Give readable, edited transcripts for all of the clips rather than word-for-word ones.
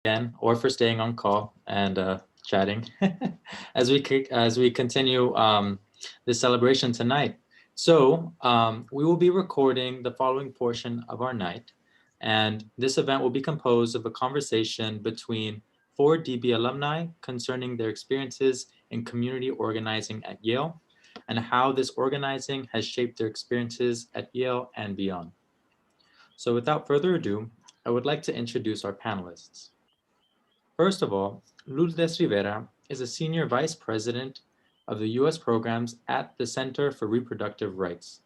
again, or for staying on call and chatting as we continue this celebration tonight. So we will be recording the following portion of our night, and this event will be composed of a conversation between 4 DB alumni concerning their experiences in community organizing at Yale and how this organizing has shaped their experiences at Yale and beyond. So without further ado, I would like to introduce our panelists. First of all, Lourdes Rivera is a Senior Vice President of the U.S. programs at the Center for Reproductive Rights.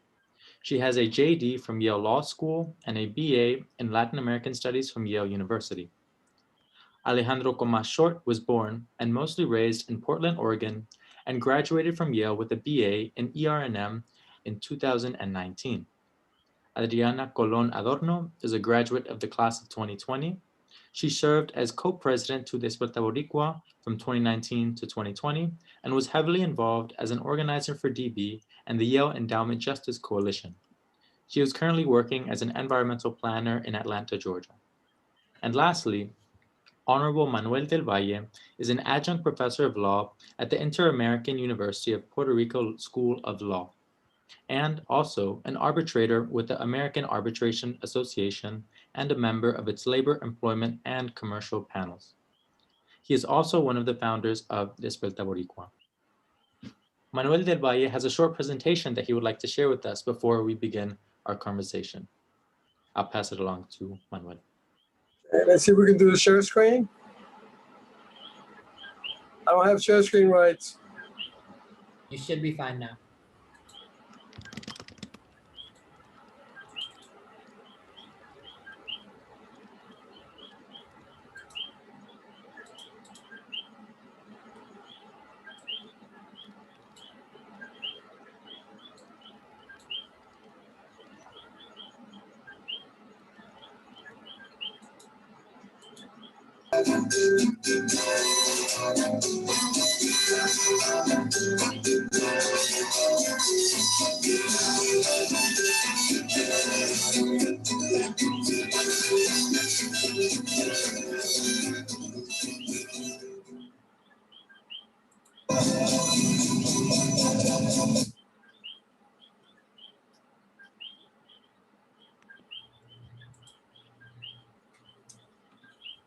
She has a JD from Yale Law School and a BA in Latin American Studies from Yale University. Alejandro Comas Short was born and mostly raised in Portland, Oregon, and graduated from Yale with a BA in ER&M in 2019. Adriana Colon Adorno is a graduate of the class of 2020. She served as co-president to Despierta Boricua from 2019 to 2020 and was heavily involved as an organizer for DB and the Yale Endowment Justice Coalition. She is currently working as an environmental planner in Atlanta, Georgia. And lastly, Honorable Manuel del Valle is an adjunct professor of law at the Inter-American University of Puerto Rico School of Law, and also an arbitrator with the American Arbitration Association and a member of its labor, employment, and commercial panels. He is also one of the founders of Despierta Boricua. Manuel del Valle has a short presentation that he would like to share with us before we begin our conversation. I'll pass it along to Manuel. Let's see if we can do the share screen. I don't have share screen rights. You should be fine now.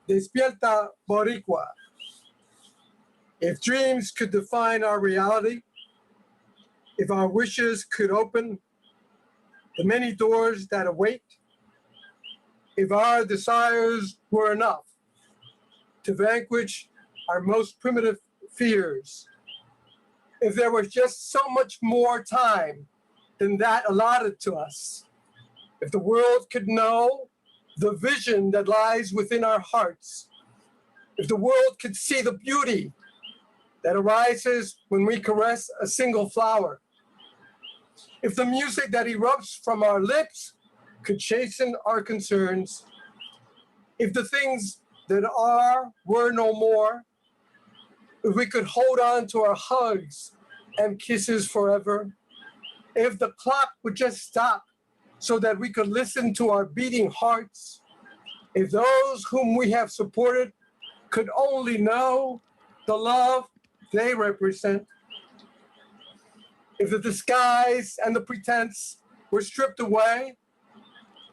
Despierta Boricua. If dreams could define our reality, if our wishes could open the many doors that await, if our desires were enough to vanquish our most primitive fears, if there was just so much more time than that allotted to us, if the world could know the vision that lies within our hearts, if the world could see the beauty that arises when we caress a single flower, if the music that erupts from our lips could chasten our concerns, if the things that are were no more, if we could hold on to our hugs and kisses forever, if the clock would just stop so that we could listen to our beating hearts, if those whom we have supported could only know the love they represent, if the disguise and the pretense were stripped away,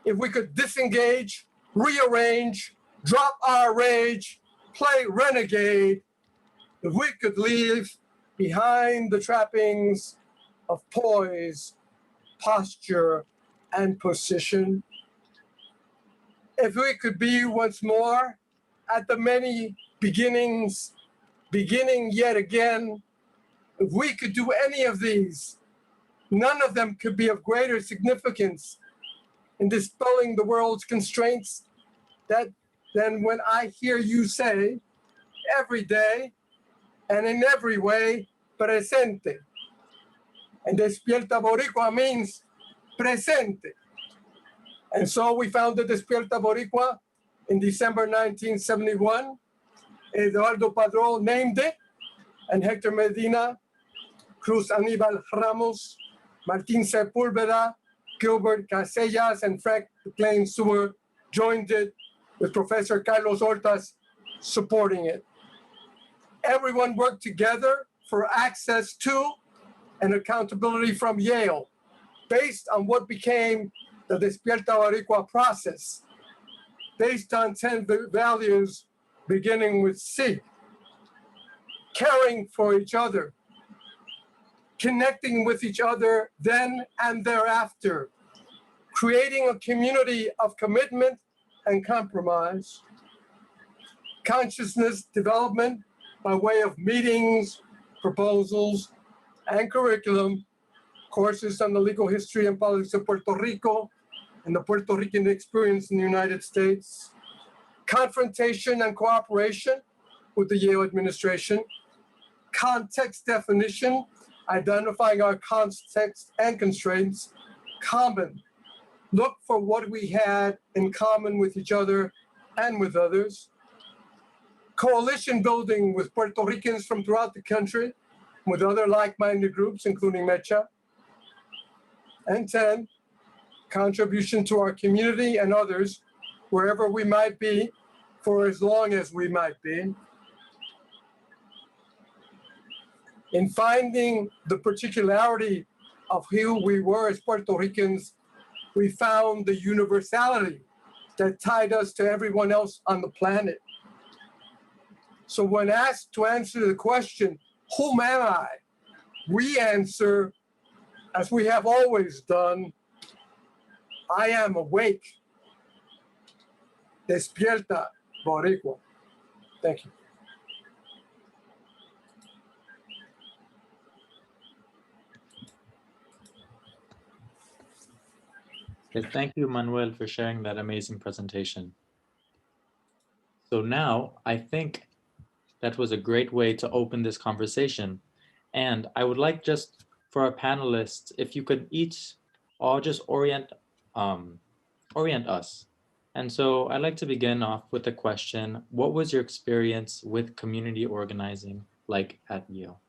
if we could disengage, rearrange, drop our rage, play renegade, if we could leave behind the trappings of poise, posture, and position, if we could be once more at the many beginnings, beginning yet again, if we could do any of these, none of them could be of greater significance in dispelling the world's constraints than when I hear you say every day and in every way, presente. And Despierta Boricua means presente. And so we founded Despierta Boricua in December 1971. Eduardo Padrón named it, and Hector Medina, Cruz Aníbal Ramos, Martín Sepúlveda, Gilbert Casellas, and Frank McLean Seward joined it with Professor Carlos Hortas supporting it. Everyone worked together for access to and accountability from Yale, based on what became the Despierta Boricua process, based on 10 values beginning with C: caring for each other, connecting with each other then and thereafter, creating a community of commitment and compromise, consciousness development by way of meetings, proposals, and curriculum, courses on the legal history and politics of Puerto Rico and the Puerto Rican experience in the United States, confrontation and cooperation with the Yale administration, context definition, identifying our context and constraints, common, look for what we had in common with each other and with others, coalition building with Puerto Ricans from throughout the country, with other like-minded groups, including Mecha, and 10, contribution to our community and others, wherever we might be, for as long as we might be. In finding the particularity of who we were as Puerto Ricans, we found the universality that tied us to everyone else on the planet. So when asked to answer the question, whom am I? We answer, as we have always done, I am awake. Despierta, Boricua. Thank you. Okay, thank you, Manuel, for sharing that amazing presentation. So now I think that was a great way to open this conversation. And I would like just for our panelists, if you could each all just orient us. And so I'd like to begin off with a question. What was your experience with community organizing like at Yale?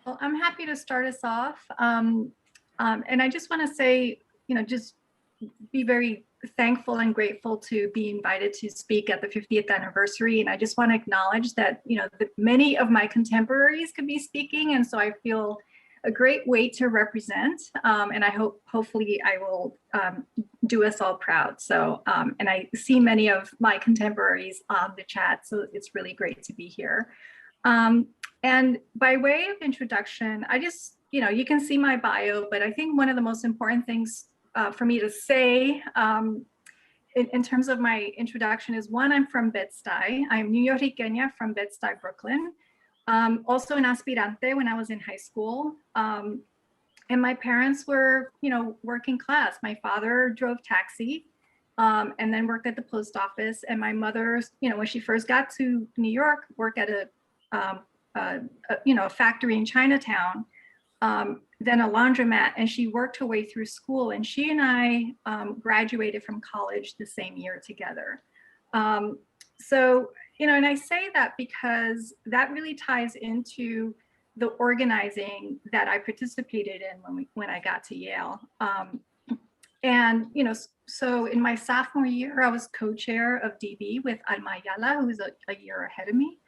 Well, I'm happy to start us off. And I just want to say, just be very thankful and grateful to be invited to speak at the 50th anniversary. And I just want to acknowledge that, many of my contemporaries could be speaking. And so I feel a great weight to represent. And I hopefully I will do us all proud. So, and I see many of my contemporaries on the chat, so it's really great to be here. And by way of introduction, I just, you can see my bio, but I think one of the most important things for me to say in terms of my introduction is, one, I'm from Bed-Stuy. I'm New Yorkina from Bed-Stuy, Brooklyn. Also an aspirante when I was in high school. And my parents were, working class. My father drove taxi and then worked at the post office. And my mother, when she first got to New York, worked at a factory in Chinatown. Then a laundromat, and she worked her way through school, and she and I graduated from college the same year together. So, and I say that because that really ties into the organizing that I participated in when I got to Yale. And, so in my sophomore year, I was co-chair of DB with Alma Ayala, who was a year ahead of me.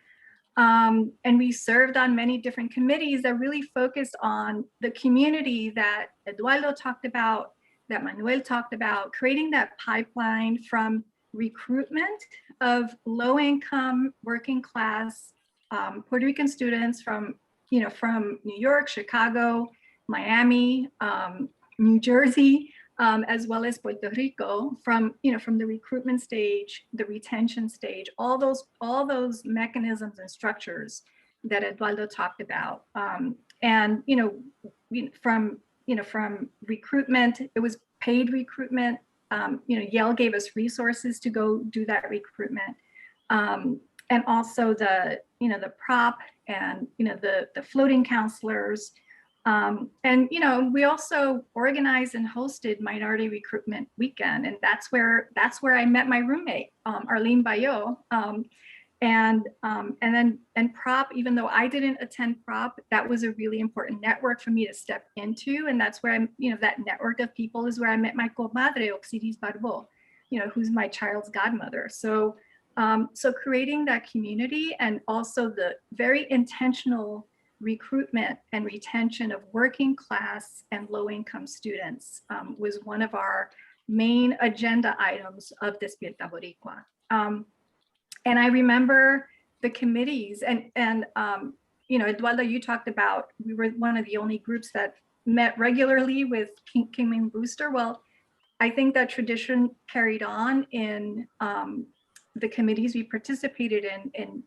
And we served on many different committees that really focused on the community that Eduardo talked about, that Manuel talked about, creating that pipeline from recruitment of low-income, working class Puerto Rican students from New York, Chicago, Miami, New Jersey, as well as Puerto Rico, from the recruitment stage, the retention stage, all those mechanisms and structures that Eduardo talked about. And from recruitment, it was paid recruitment. Yale gave us resources to go do that recruitment, and also the prop and the floating counselors. And we also organized and hosted Minority Recruitment Weekend, and that's where I met my roommate, Arlene Bayo. And prop, even though I didn't attend prop, that was a really important network for me to step into, and that's where that network of people is where I met my comadre Oxiris Barbo, who's my child's godmother. So So creating that community and also the very intentional recruitment and retention of working class and low income students was one of our main agenda items of Despierta Boricua. And I remember the committees and you know, Eduardo, you talked about, we were one of the only groups that met regularly with Kingman Booster. Well, I think that tradition carried on in the committees we participated in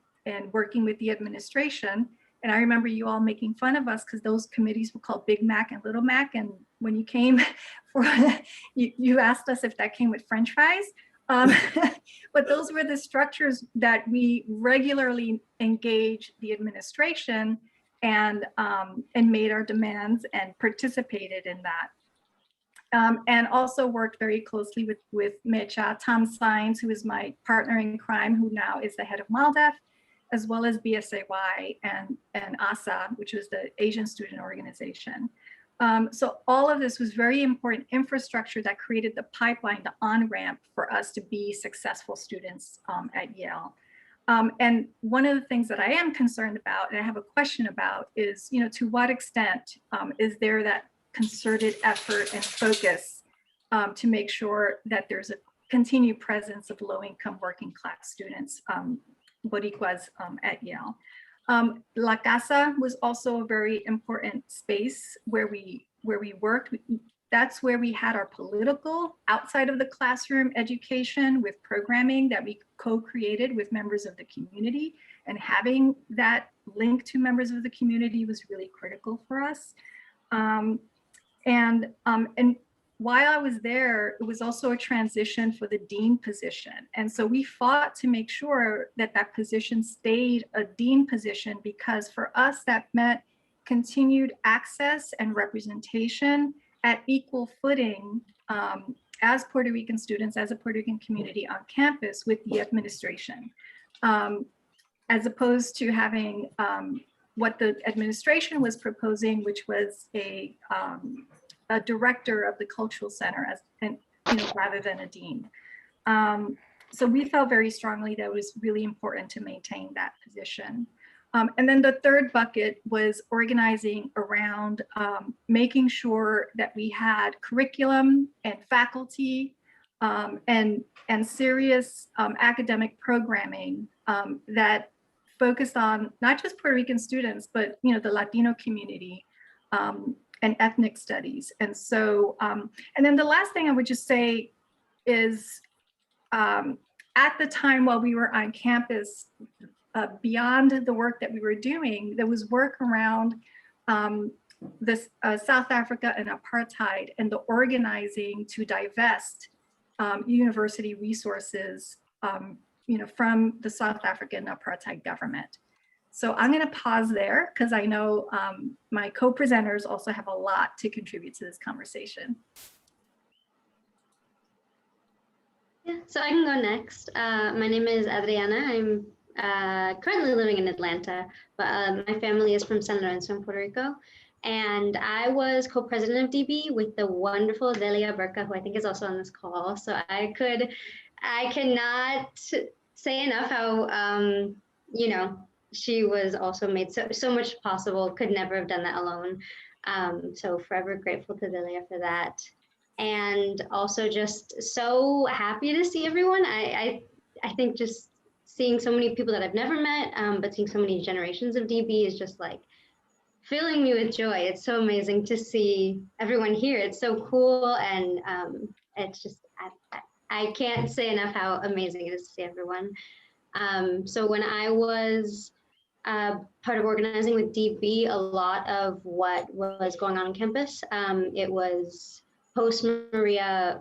working with the administration. And I remember you all making fun of us because those committees were called Big Mac and Little Mac. And when you came for, you asked us if that came with French fries. But those were the structures that we regularly engaged the administration and made our demands and participated in that. And also worked very closely with Mecha, Tom Sines, who is my partner in crime, who now is the head of MALDEF, as well as BSAY and ASA, which was the Asian Student Organization. So all of this was very important infrastructure that created the pipeline, the on-ramp for us to be successful students at Yale. And one of the things that I am concerned about, and I have a question about, is, you know, to what extent is there that concerted effort and focus to make sure that there's a continued presence of low-income working class students, Boricuas at Yale. La Casa was also a very important space where we worked. That's where we had our political outside of the classroom education with programming that we co-created with members of the community, and having that link to members of the community was really critical for us. And while I was there, it was also a transition for the dean position. And so we fought to make sure that that position stayed a dean position, because for us that meant continued access and representation at equal footing as Puerto Rican students, as a Puerto Rican community on campus with the administration, as opposed to having what the administration was proposing, which was a director of the cultural center, as and rather than a dean. So we felt very strongly that it was really important to maintain that position. And then the third bucket was organizing around making sure that we had curriculum and faculty and serious academic programming that focused on not just Puerto Rican students, but the Latino community and ethnic studies. And so, and then the last thing I would just say is, at the time while we were on campus, beyond the work that we were doing, there was work around this South Africa and apartheid and the organizing to divest university resources, from the South African apartheid government. So I'm going to pause there because I know my co-presenters also have a lot to contribute to this conversation. Yeah, so I can go next. My name is Adriana. I'm currently living in Atlanta, but my family is from San Lorenzo in Puerto Rico. And I was co-president of DB with the wonderful Delia Burka, who I think is also on this call. So I cannot say enough how, she was also made so much possible, could never have done that alone. So forever grateful to Delia for that. And also just so happy to see everyone. I think just seeing so many people that I've never met, but seeing so many generations of DB is just like filling me with joy. It's so amazing to see everyone here. It's so cool. And it's just, I can't say enough how amazing it is to see everyone. So when I was part of organizing with DB, a lot of what was going on campus, it was post-Maria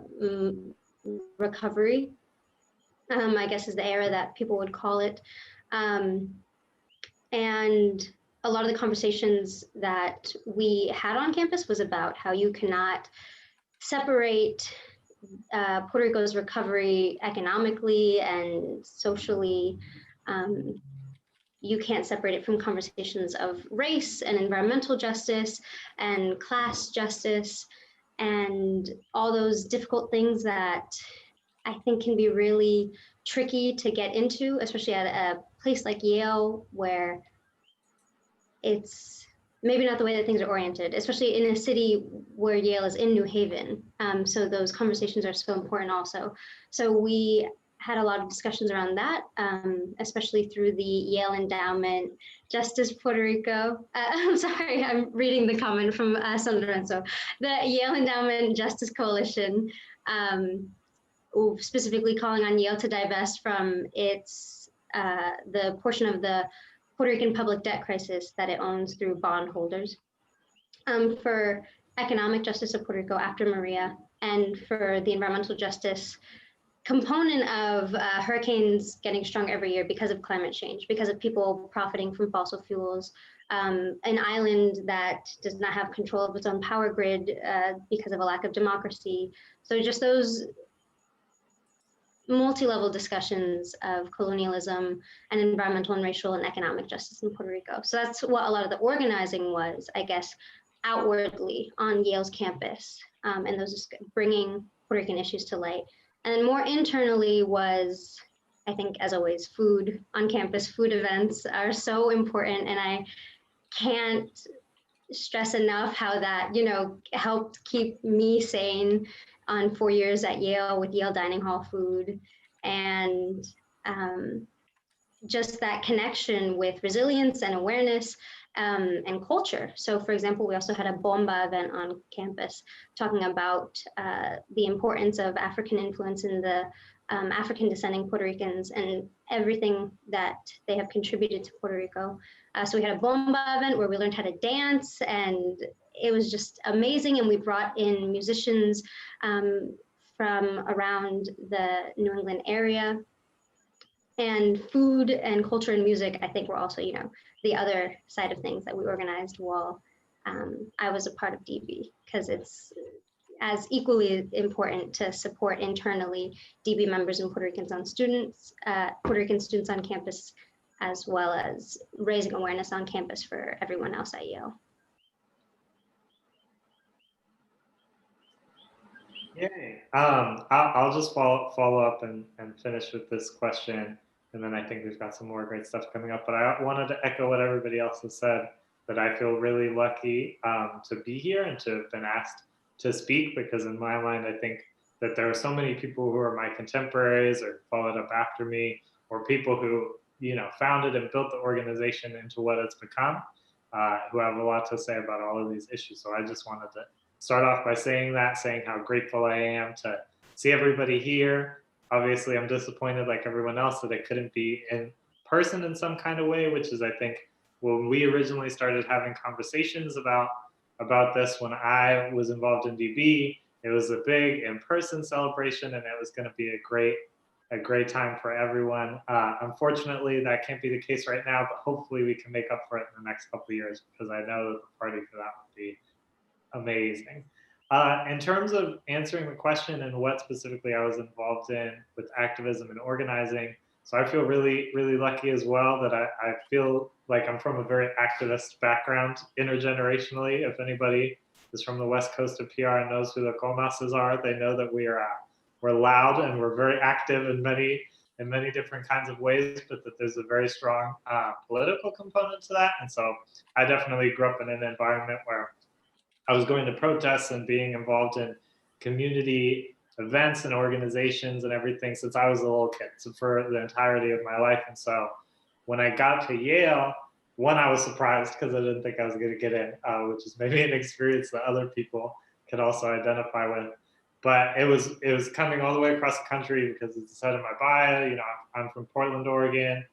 recovery, I guess is the era that people would call it. And a lot of the conversations that we had on campus was about how you cannot separate Puerto Rico's recovery economically and socially. You can't separate it from conversations of race and environmental justice and class justice and all those difficult things that I think can be really tricky to get into, especially at a place like Yale, where it's maybe not the way that things are oriented, especially in a city where Yale is in New Haven. So those conversations are so important also. So we had a lot of discussions around that, especially through the Yale Endowment Justice Puerto Rico. I'm sorry, I'm reading the comment from San Lorenzo. The Yale Endowment Justice Coalition, specifically calling on Yale to divest from its the portion of the Puerto Rican public debt crisis that it owns through bondholders, for economic justice of Puerto Rico after Maria, and for the environmental justice component of hurricanes getting stronger every year because of climate change, because of people profiting from fossil fuels, an island that does not have control of its own power grid because of a lack of democracy. So just those multi-level discussions of colonialism and environmental and racial and economic justice in Puerto Rico. So that's what a lot of the organizing was, I guess, outwardly on Yale's campus, and those bringing Puerto Rican issues to light. And then more internally was, I think, as always, food on campus. Food events are so important, and I can't stress enough how that, helped keep me sane on 4 years at Yale with Yale dining hall food, and just that connection with resilience and awareness and culture. So for example, we also had a bomba event on campus talking about the importance of African influence in the African descending Puerto Ricans and everything that they have contributed to Puerto Rico. So we had a bomba event where we learned how to dance, and it was just amazing. And we brought in musicians from around the New England area. And food and culture and music, I think, were also, the other side of things that we organized while I was a part of DB, because it's as equally important to support internally DB members and Puerto Rican students on campus, as well as raising awareness on campus for everyone else at Yale. Yay. I'll just follow up and finish with this question, and then I think we've got some more great stuff coming up. But I wanted to echo what everybody else has said, that I feel really lucky to be here and to have been asked to speak, because in my mind, I think that there are so many people who are my contemporaries or followed up after me, or people who, founded and built the organization into what it's become, who have a lot to say about all of these issues. So I just wanted to start off by saying how grateful I am to see everybody here. Obviously, I'm disappointed, like everyone else, that I couldn't be in person in some kind of way, which is, I think, when we originally started having conversations about this, when I was involved in DB, it was a big in-person celebration, and it was going to be a great time for everyone. Unfortunately, that can't be the case right now, but hopefully we can make up for it in the next couple of years, because I know that the party for that would be amazing. In terms of answering the question and what specifically I was involved in with activism and organizing, so I feel really, really lucky as well that I feel like I'm from a very activist background intergenerationally. If anybody is from the west coast of PR and knows who the Comases are, they know that we're loud and we're very active in many different kinds of ways, but that there's a very strong political component to that. And so I definitely grew up in an environment where I was going to protests and being involved in community events and organizations and everything since I was a little kid, so for the entirety of my life. And so when I got to Yale, I was surprised because I didn't think I was going to get in, which is maybe an experience that other people could also identify with. But it was coming all the way across the country, because it's the side of my bio. I'm from Portland, Oregon,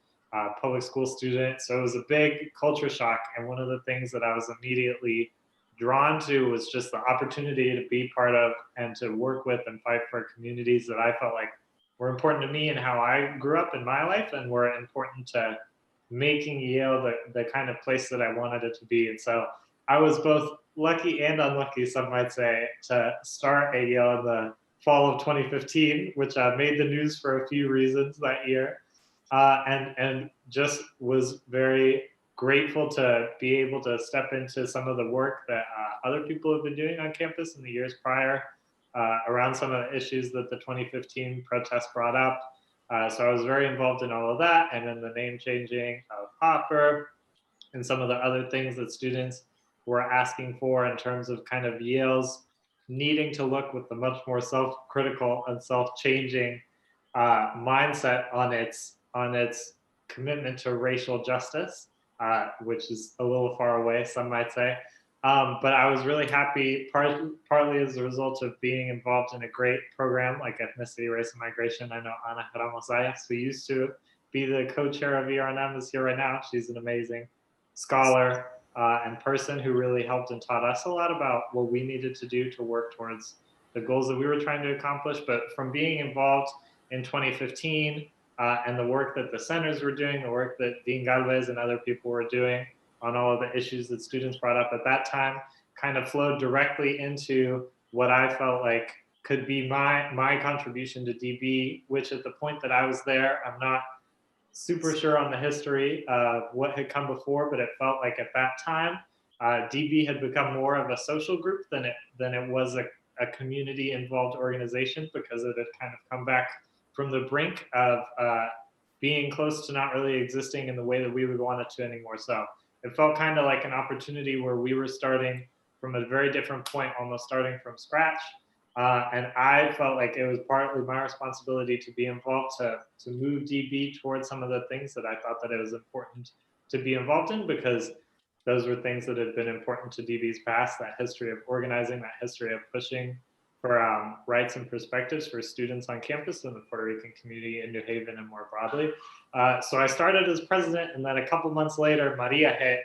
public school student. So it was a big culture shock. And one of the things that I was immediately drawn to was just the opportunity to be part of and to work with and fight for communities that I felt like were important to me and how I grew up in my life, and were important to making Yale the kind of place that I wanted it to be. And so I was both lucky and unlucky, some might say, to start at Yale in the fall of 2015, which made the news for a few reasons that year, and just was very grateful to be able to step into some of the work that other people have been doing on campus in the years prior. around some of the issues that the 2015 protests brought up. So I was very involved in all of that, and then the name changing of Hopper and some of the other things that students were asking for in terms of kind of Yale's needing to look with a much more self-critical and self-changing mindset on its commitment to racial justice, which is a little far away, some might say. But I was really happy, partly as a result of being involved in a great program like Ethnicity, Race, and Migration. I know Ana Ramos-Ayas, who used to be the co-chair of ERNM, is here right now. She's an amazing scholar and person who really helped and taught us a lot about what we needed to do to work towards the goals that we were trying to accomplish. But from being involved in 2015 and the work that the centers were doing, the work that Dean Galvez and other people were doing on all of the issues that students brought up at that time, kind of flowed directly into what I felt like could be my contribution to DB, which at the point that I was there, I'm not super sure on the history of what had come before, but it felt like at that time, DB had become more of a social group than it was a community involved organization, because it had kind of come back from the brink of being close to not really existing in the way that we would want it to anymore. So it felt kind of like an opportunity where we were starting from a very different point, almost starting from scratch. And I felt like it was partly my responsibility to be involved to move DB towards some of the things that I thought that it was important to be involved in, because those were things that had been important to DB's past, that history of organizing, that history of pushing for rights and perspectives for students on campus and the Puerto Rican community in New Haven and more broadly. So I started as president, and then a couple months later, Maria hit,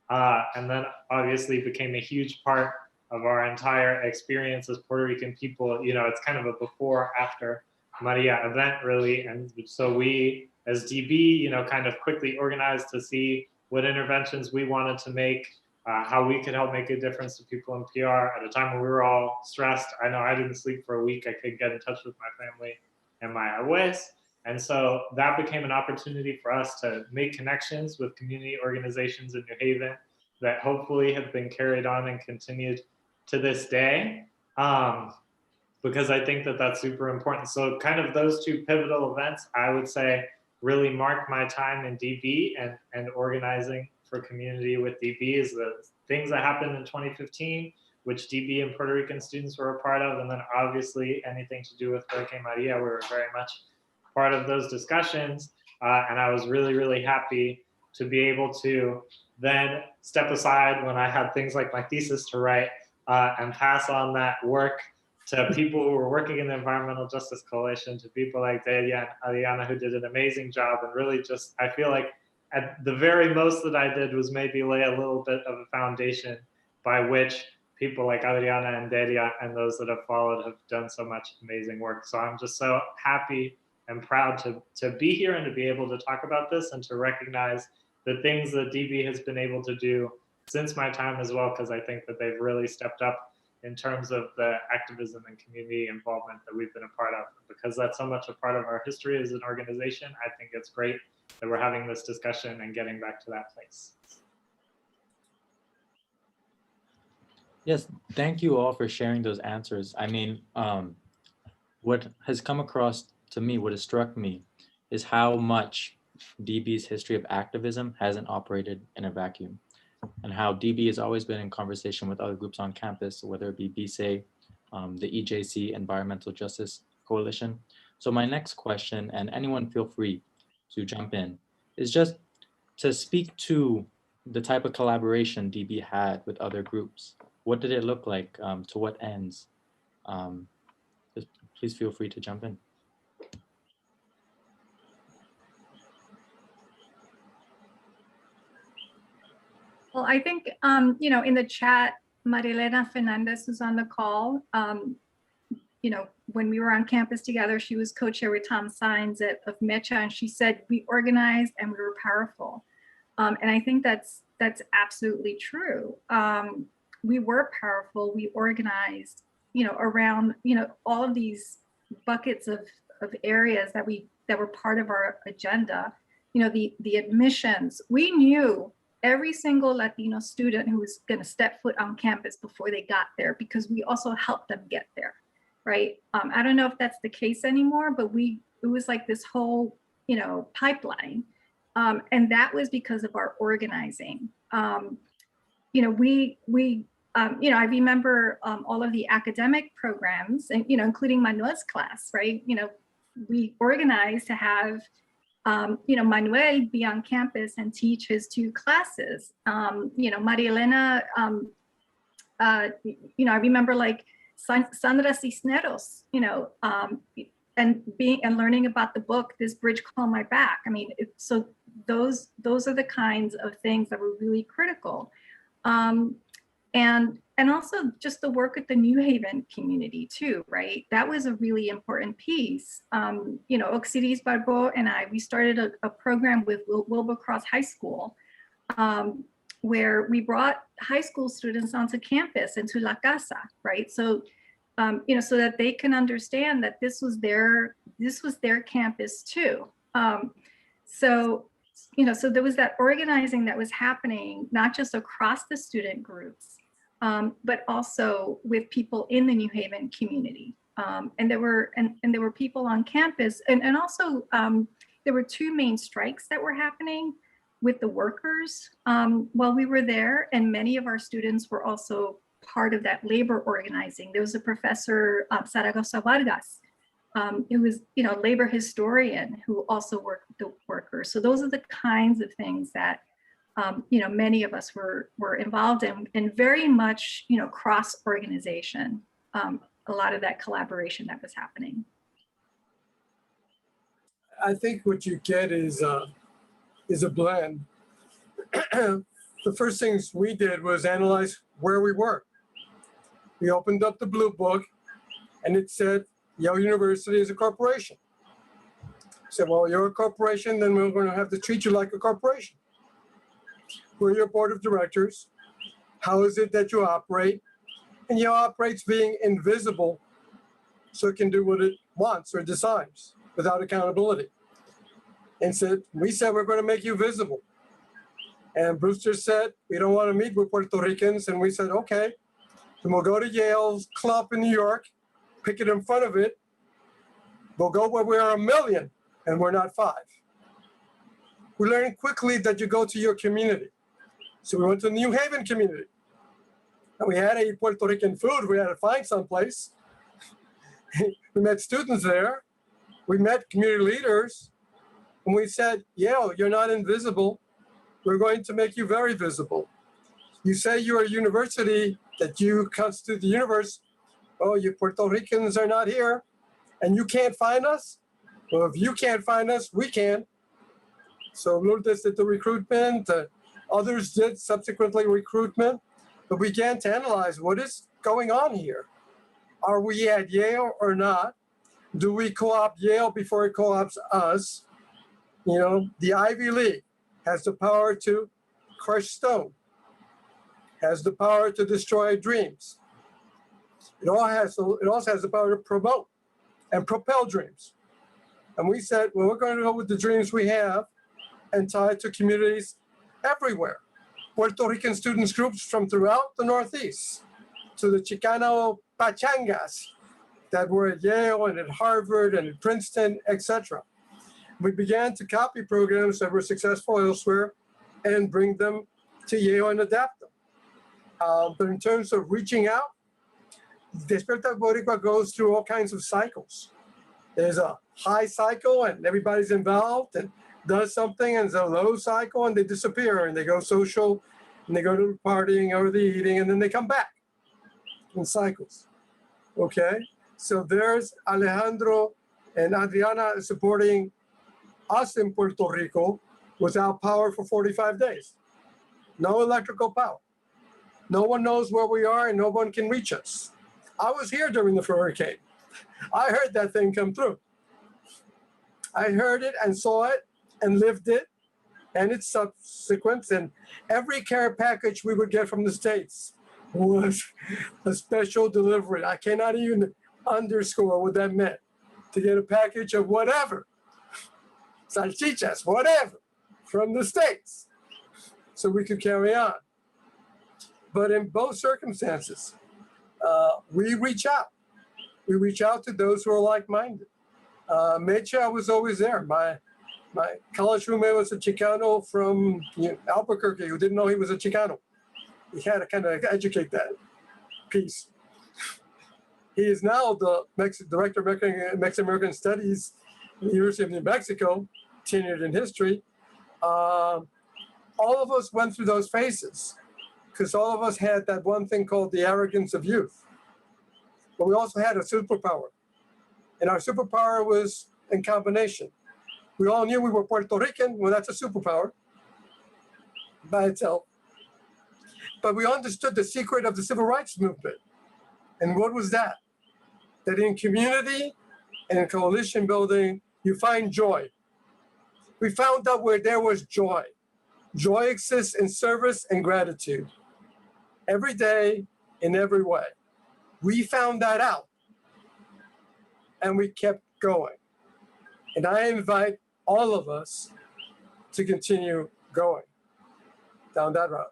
and then obviously became a huge part of our entire experience as Puerto Rican people. You know, it's kind of a before after Maria event, really. And so we, as DB, you know, kind of quickly organized to see what interventions we wanted to make, how we could help make a difference to people in PR at a time when we were all stressed. I know I didn't sleep for a week. I couldn't get in touch with my family and my abuelos. And so that became an opportunity for us to make connections with community organizations in New Haven that hopefully have been carried on and continued to this day, because I think that that's super important. So kind of those two pivotal events, I would say, really marked my time in DB and organizing for community with DB, is the things that happened in 2015, which DB and Puerto Rican students were a part of. And then obviously anything to do with Hurricane Maria, we were very much part of those discussions. And I was really, really happy to be able to then step aside when I had things like my thesis to write, and pass on that work to people who were working in the Environmental Justice Coalition, to people like Delia and Adriana, who did an amazing job. And really just, I feel like at the very most that I did was maybe lay a little bit of a foundation by which people like Adriana and Delia and those that have followed have done so much amazing work. So I'm just so happy and proud to be here and to be able to talk about this and to recognize the things that DB has been able to do since my time as well, because I think that they've really stepped up in terms of the activism and community involvement that we've been a part of. Because that's so much a part of our history as an organization, I think it's great that we're having this discussion and getting back to that place. Yes, thank you all for sharing those answers. I mean, what has come across to me, what has struck me, is how much DB's history of activism hasn't operated in a vacuum, and how DB has always been in conversation with other groups on campus, whether it be BSA, the EJC, Environmental Justice Coalition. So my next question, and anyone feel free to jump in, is just to speak to the type of collaboration DB had with other groups. What did it look like? To what ends? Just please feel free to jump in. Well, I think, you know, in the chat, Marilena Fernandez is on the call. You know, when we were on campus together, she was co-chair with Tom Sines of Mecha, and she said, we organized and we were powerful. And I think that's absolutely true. We were powerful, we organized, you know, around, you know, all of these buckets of areas that were part of our agenda. You know, the admissions, we knew every single Latino student who was going to step foot on campus before they got there, because we also helped them get there. right? I don't know if that's the case anymore, but it was like this whole, you know, pipeline. And that was because of our organizing. You know, you know, I remember all of the academic programs and, you know, including Manuel's class, right? You know, we organized to have, you know, Manuel be on campus and teach his 2 classes. You know, Maria Elena, you know, I remember like Sandra Cisneros, you know, and learning about the book, This Bridge Called My Back. I mean, so those are the kinds of things that were really critical. And also just the work at the New Haven community too, right? That was a really important piece. You know, Oxiris Barbeau and we started a program with Wilbercross High School, where we brought high school students onto campus into La Casa, right? So, you know, so that they can understand that this was their campus too. So, you know, so there was that organizing that was happening, not just across the student groups, but also with people in the New Haven community. And there were people on campus, and also there were 2 main strikes that were happening with the workers while we were there, and many of our students were also part of that labor organizing. There was a professor, Zaragoza Vargas, who was, you know, a labor historian who also worked with the workers. So those are the kinds of things that, you know, many of us were involved in, and very much, you know, cross organization, a lot of that collaboration that was happening. I think what you get is a blend. The first things we did was analyze where we were. We opened up the Blue Book, and it said Yale University is a corporation. Said, well, you're a corporation, then we're going to have to treat you like a corporation. We're your board of directors. How is it that you operate? And Yale operates being invisible so it can do what it wants or decides without accountability. And we said, we're going to make you visible. And Brewster said, we don't want to meet with Puerto Ricans. And we said, okay, then we'll go to Yale's club in New York, pick it in front of it. We'll go where we are 1 million and we're not 5. We learned quickly that you go to your community. So we went to the New Haven community. And we had to eat Puerto Rican food. We had to find someplace. We met students there. We met community leaders. And we said, Yale, you're not invisible. We're going to make you very visible. You say you're a university, that you constitute the universe. Oh, you Puerto Ricans are not here, and you can't find us? Well, if you can't find us, we can. So Lourdes did the recruitment. Others did subsequently recruitment. But we began to analyze what is going on here. Are we at Yale or not? Do we co-opt Yale before it co-opts us? You know, the Ivy League has the power to crush stone, has the power to destroy dreams. It also has the power to promote and propel dreams. And we said, well, we're going to go with the dreams we have and tie it to communities everywhere. Puerto Rican students groups from throughout the Northeast, to the Chicano pachangas that were at Yale and at Harvard and at Princeton, etc. We began to copy programs that were successful elsewhere and bring them to Yale and adapt them. But in terms of reaching out, Despierta Boricua goes through all kinds of cycles. There's a high cycle and everybody's involved and does something, and there's a low cycle and they disappear and they go social and they go to partying or the eating and then they come back in cycles. Okay, so there's Alejandro and Adriana supporting us in Puerto Rico without power for 45 days. No electrical power. No one knows where we are and no one can reach us. I was here during the hurricane. I heard that thing come through. I heard it and saw it and lived it and its subsequence. And every care package we would get from the States was a special delivery. I cannot even underscore what that meant. To get a package of whatever, salchichas, whatever, from the States, so we could carry on. But in both circumstances, we reach out. We reach out to those who are like-minded. Mecha was always there. My college roommate was a Chicano from Albuquerque who didn't know he was a Chicano. He had to kind of educate that piece. He is now the Director of Mexican-American Studies at the University of New Mexico, tenured in history. All of us went through those phases because all of us had that one thing called the arrogance of youth. But we also had a superpower. And our superpower was in combination. We all knew we were Puerto Rican. Well, that's a superpower by itself. But we understood the secret of the civil rights movement. And what was that? That in community and in coalition building, you find joy. We found out where there was joy. Joy exists in service and gratitude. Every day, in every way. We found that out. And we kept going. And I invite all of us to continue going down that route.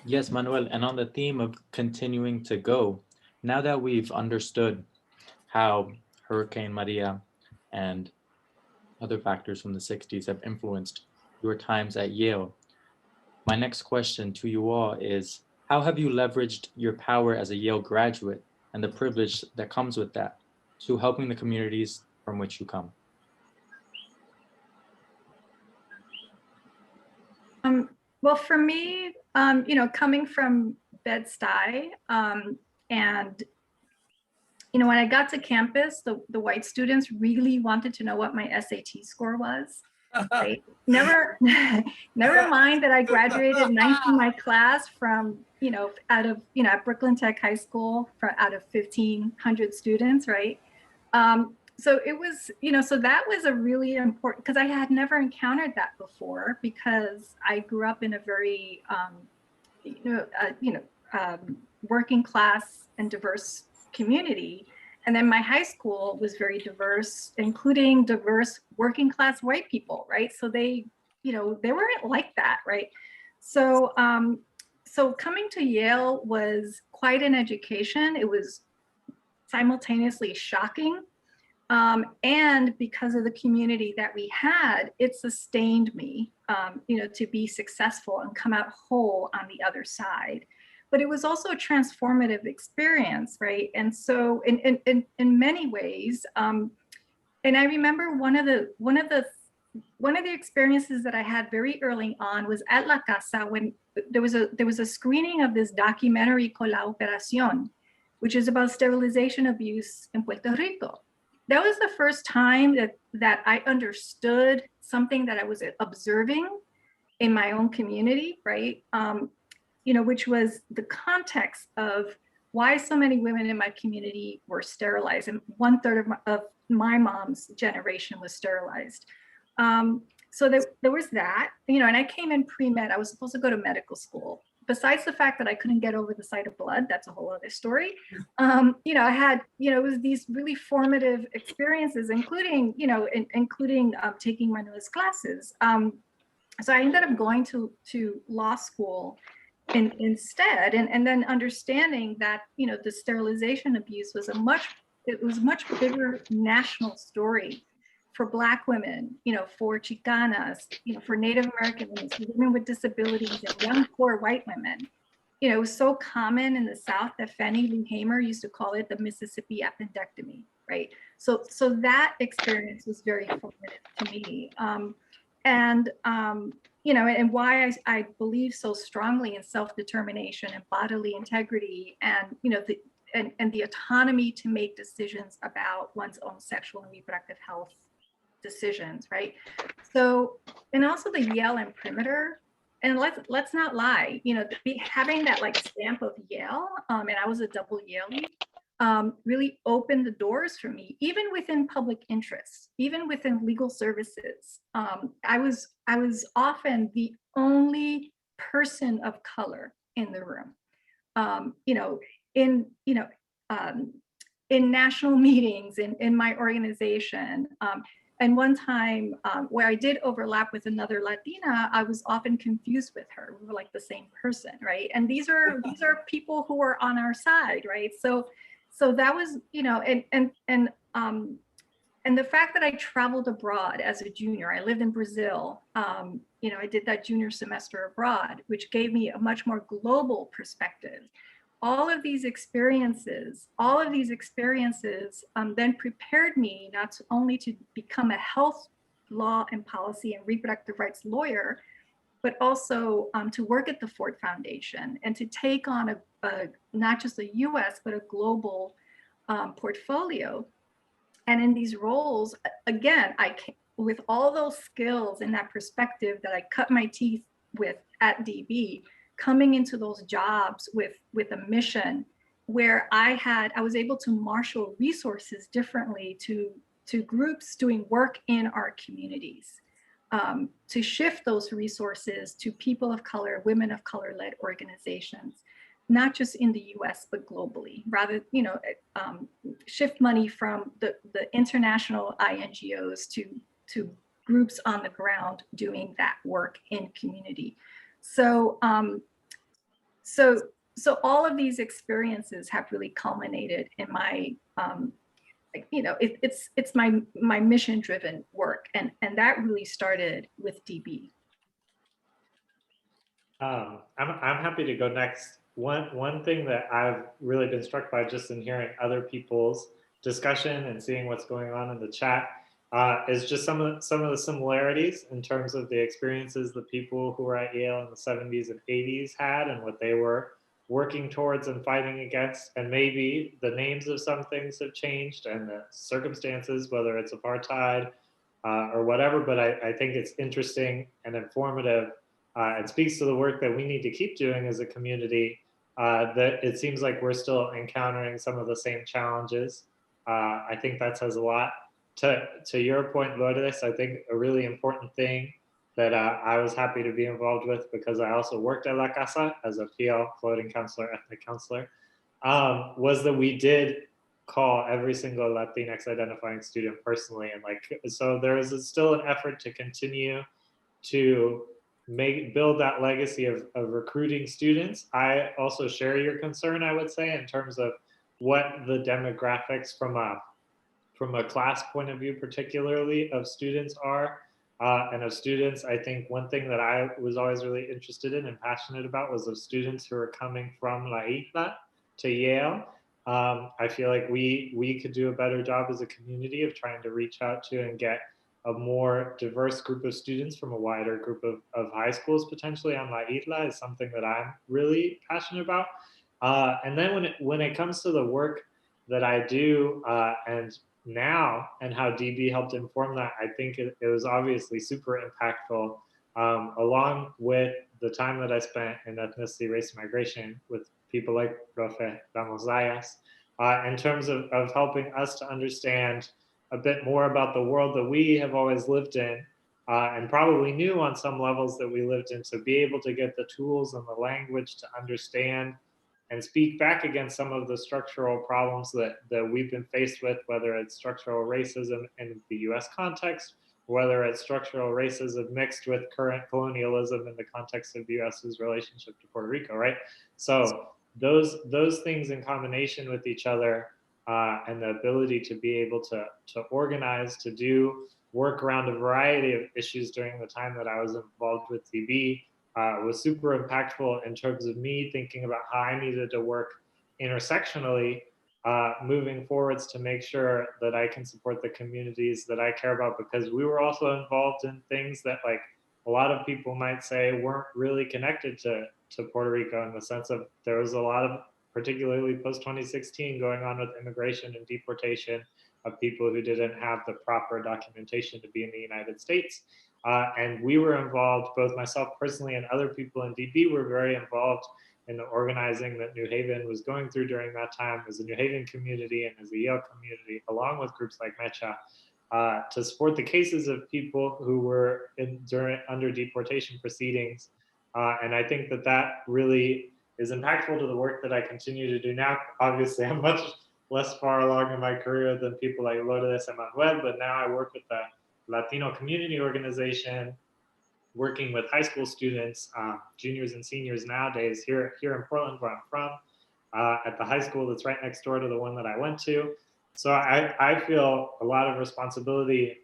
Yes, Manuel, and on the theme of continuing to go, now that we've understood how Hurricane Maria and other factors from the 60s have influenced your times at Yale, my next question to you all is, how have you leveraged your power as a Yale graduate and the privilege that comes with that to helping the communities from which you come? Well, for me, coming from Bed-Stuy, and when I got to campus, the white students really wanted to know what my SAT score was. Right? Never mind that I graduated ninth in my class from, out of, at Brooklyn Tech High School, out of 1,500 students, right? So it was, so that was a really important, because I had never encountered that before, because I grew up in a very, working class and diverse community. And then my high school was very diverse, including diverse working class white people, right? So they, they weren't like that, right? So, so coming to Yale was quite an education. It was simultaneously shocking. And because of the community that we had, it sustained me, to be successful and come out whole on the other side. But it was also a transformative experience, right? And so in many ways, and I remember one of the experiences that I had very early on was at La Casa, when there was a screening of this documentary called La Operación, which is about sterilization abuse in Puerto Rico. That was the first time that I understood something that I was observing in my own community, right? Which was the context of why so many women in my community were sterilized, and 1/3 of my mom's generation was sterilized. So there was that, and I came in pre-med. I was supposed to go to medical school. Besides the fact that I couldn't get over the sight of blood, that's a whole other story. I had, it was these really formative experiences, including taking my newest classes. So I ended up going to law school instead, and then understanding that, the sterilization abuse was a much bigger national story for Black women, for Chicanas, for Native American women, for women with disabilities, and young, poor white women. It was so common in the South that Fannie Lou Hamer used to call it the Mississippi appendectomy, right? So that experience was very formative to me. And why I believe so strongly in self-determination and bodily integrity, and and the autonomy to make decisions about one's own sexual and reproductive health decisions, right? So, and also the Yale imprimatur, and let's not lie, having that like stamp of Yale, and I was a double Yale, really opened the doors for me, even within public interest, even within legal services. I was often the only person of color in the room, in national meetings, in my organization. And one time where I did overlap with another Latina, I was often confused with her. We were like the same person, right? And these are people who are on our side, right? So So that was, you know, and the fact that I traveled abroad as a junior, I lived in Brazil, you know, I did that junior semester abroad, which gave me a much more global perspective. All of these experiences then prepared me not only to become a health law and policy and reproductive rights lawyer, but also to work at the Ford Foundation and to take on not just a US, but a global portfolio. And in these roles, again, with all those skills and that perspective that I cut my teeth with at DB, coming into those jobs with a mission where I was able to marshal resources differently to groups doing work in our communities, to shift those resources to people of color, women of color led organizations, not just in the US, but globally. Rather, you know, shift money from the international INGOs to groups on the ground doing that work in community. So, so all of these experiences have really culminated in my, you know, it's my mission-driven work, and that really started with DB. I'm happy to go next. One thing that I've really been struck by just in hearing other people's discussion and seeing what's going on in the chat is just some of the similarities in terms of the experiences the people who were at Yale in the 70s and 80s had and what they were working towards and fighting against. And maybe the names of some things have changed and the circumstances, whether it's apartheid or whatever, but I think it's interesting and informative. It speaks to the work that we need to keep doing as a community, that it seems like we're still encountering some of the same challenges. I think that says a lot. To your point, Lourdes, I think a really important thing that I was happy to be involved with, because I also worked at La Casa as a PL, floating counselor, ethnic counselor, was that we did call every single Latinx identifying student personally. And so there is still an effort to continue to build that legacy of recruiting students. I also share your concern, I would say, in terms of what the demographics from a class point of view, particularly of students are. And of students, I think one thing that I was always really interested in and passionate about was of students who are coming from La Isla to Yale. I feel like we could do a better job as a community of trying to reach out to and get a more diverse group of students from a wider group of high schools potentially on La Isla is something that I'm really passionate about. And then when it comes to the work that I do and now and how DB helped inform that, I think it was obviously super impactful, along with the time that I spent in ethnicity, race, and migration with people like Profe Ramos Zayas, in terms of helping us to understand a bit more about the world that we have always lived in, and probably knew on some levels that we lived in, to be able to get the tools and the language to understand and speak back against some of the structural problems that we've been faced with, whether it's structural racism in the US context, whether it's structural racism mixed with current colonialism in the context of the US's relationship to Puerto Rico, right? So those things in combination with each other, and the ability to be able to organize, to do work around a variety of issues during the time that I was involved with DB, was super impactful in terms of me thinking about how I needed to work intersectionally moving forwards to make sure that I can support the communities that I care about, because we were also involved in things that, like, a lot of people might say weren't really connected to Puerto Rico, in the sense of there was a lot of, particularly post-2016, going on with immigration and deportation of people who didn't have the proper documentation to be in the United States. And we were involved, both myself personally and other people in DB were very involved in the organizing that New Haven was going through during that time as a New Haven community and as a Yale community, along with groups like Mecha, to support the cases of people who were under deportation proceedings. And I think that really is impactful to the work that I continue to do now. Obviously, I'm much less far along in my career than people like Lourdes and Manuel, but now I work with the Latino community organization, working with high school students, juniors and seniors nowadays here in Portland, where I'm from, at the high school that's right next door to the one that I went to. So I feel a lot of responsibility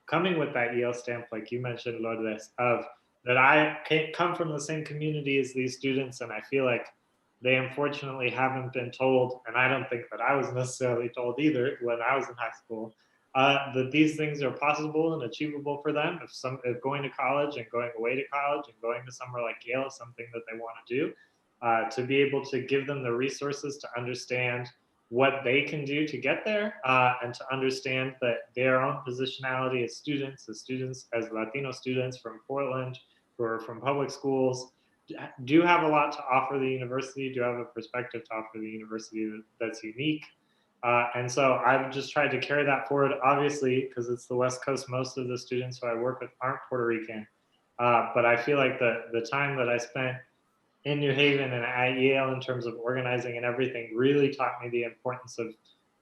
coming with that Yale stamp, like you mentioned, Lourdes, of that I come from the same community as these students, and I feel like they unfortunately haven't been told, and I don't think that I was necessarily told either when I was in high school, that these things are possible and achievable for them if going to college and going away to college and going to somewhere like Yale is something that they want to do, to be able to give them the resources to understand what they can do to get there, and to understand that their own positionality as students, as Latino students from Portland, who are from public schools, do have a lot to offer the university, do have a perspective to offer the university that's unique. And so I've just tried to carry that forward, obviously, because it's the West Coast. Most of the students who I work with aren't Puerto Rican. But I feel like the time that I spent in New Haven and at Yale in terms of organizing and everything really taught me the importance of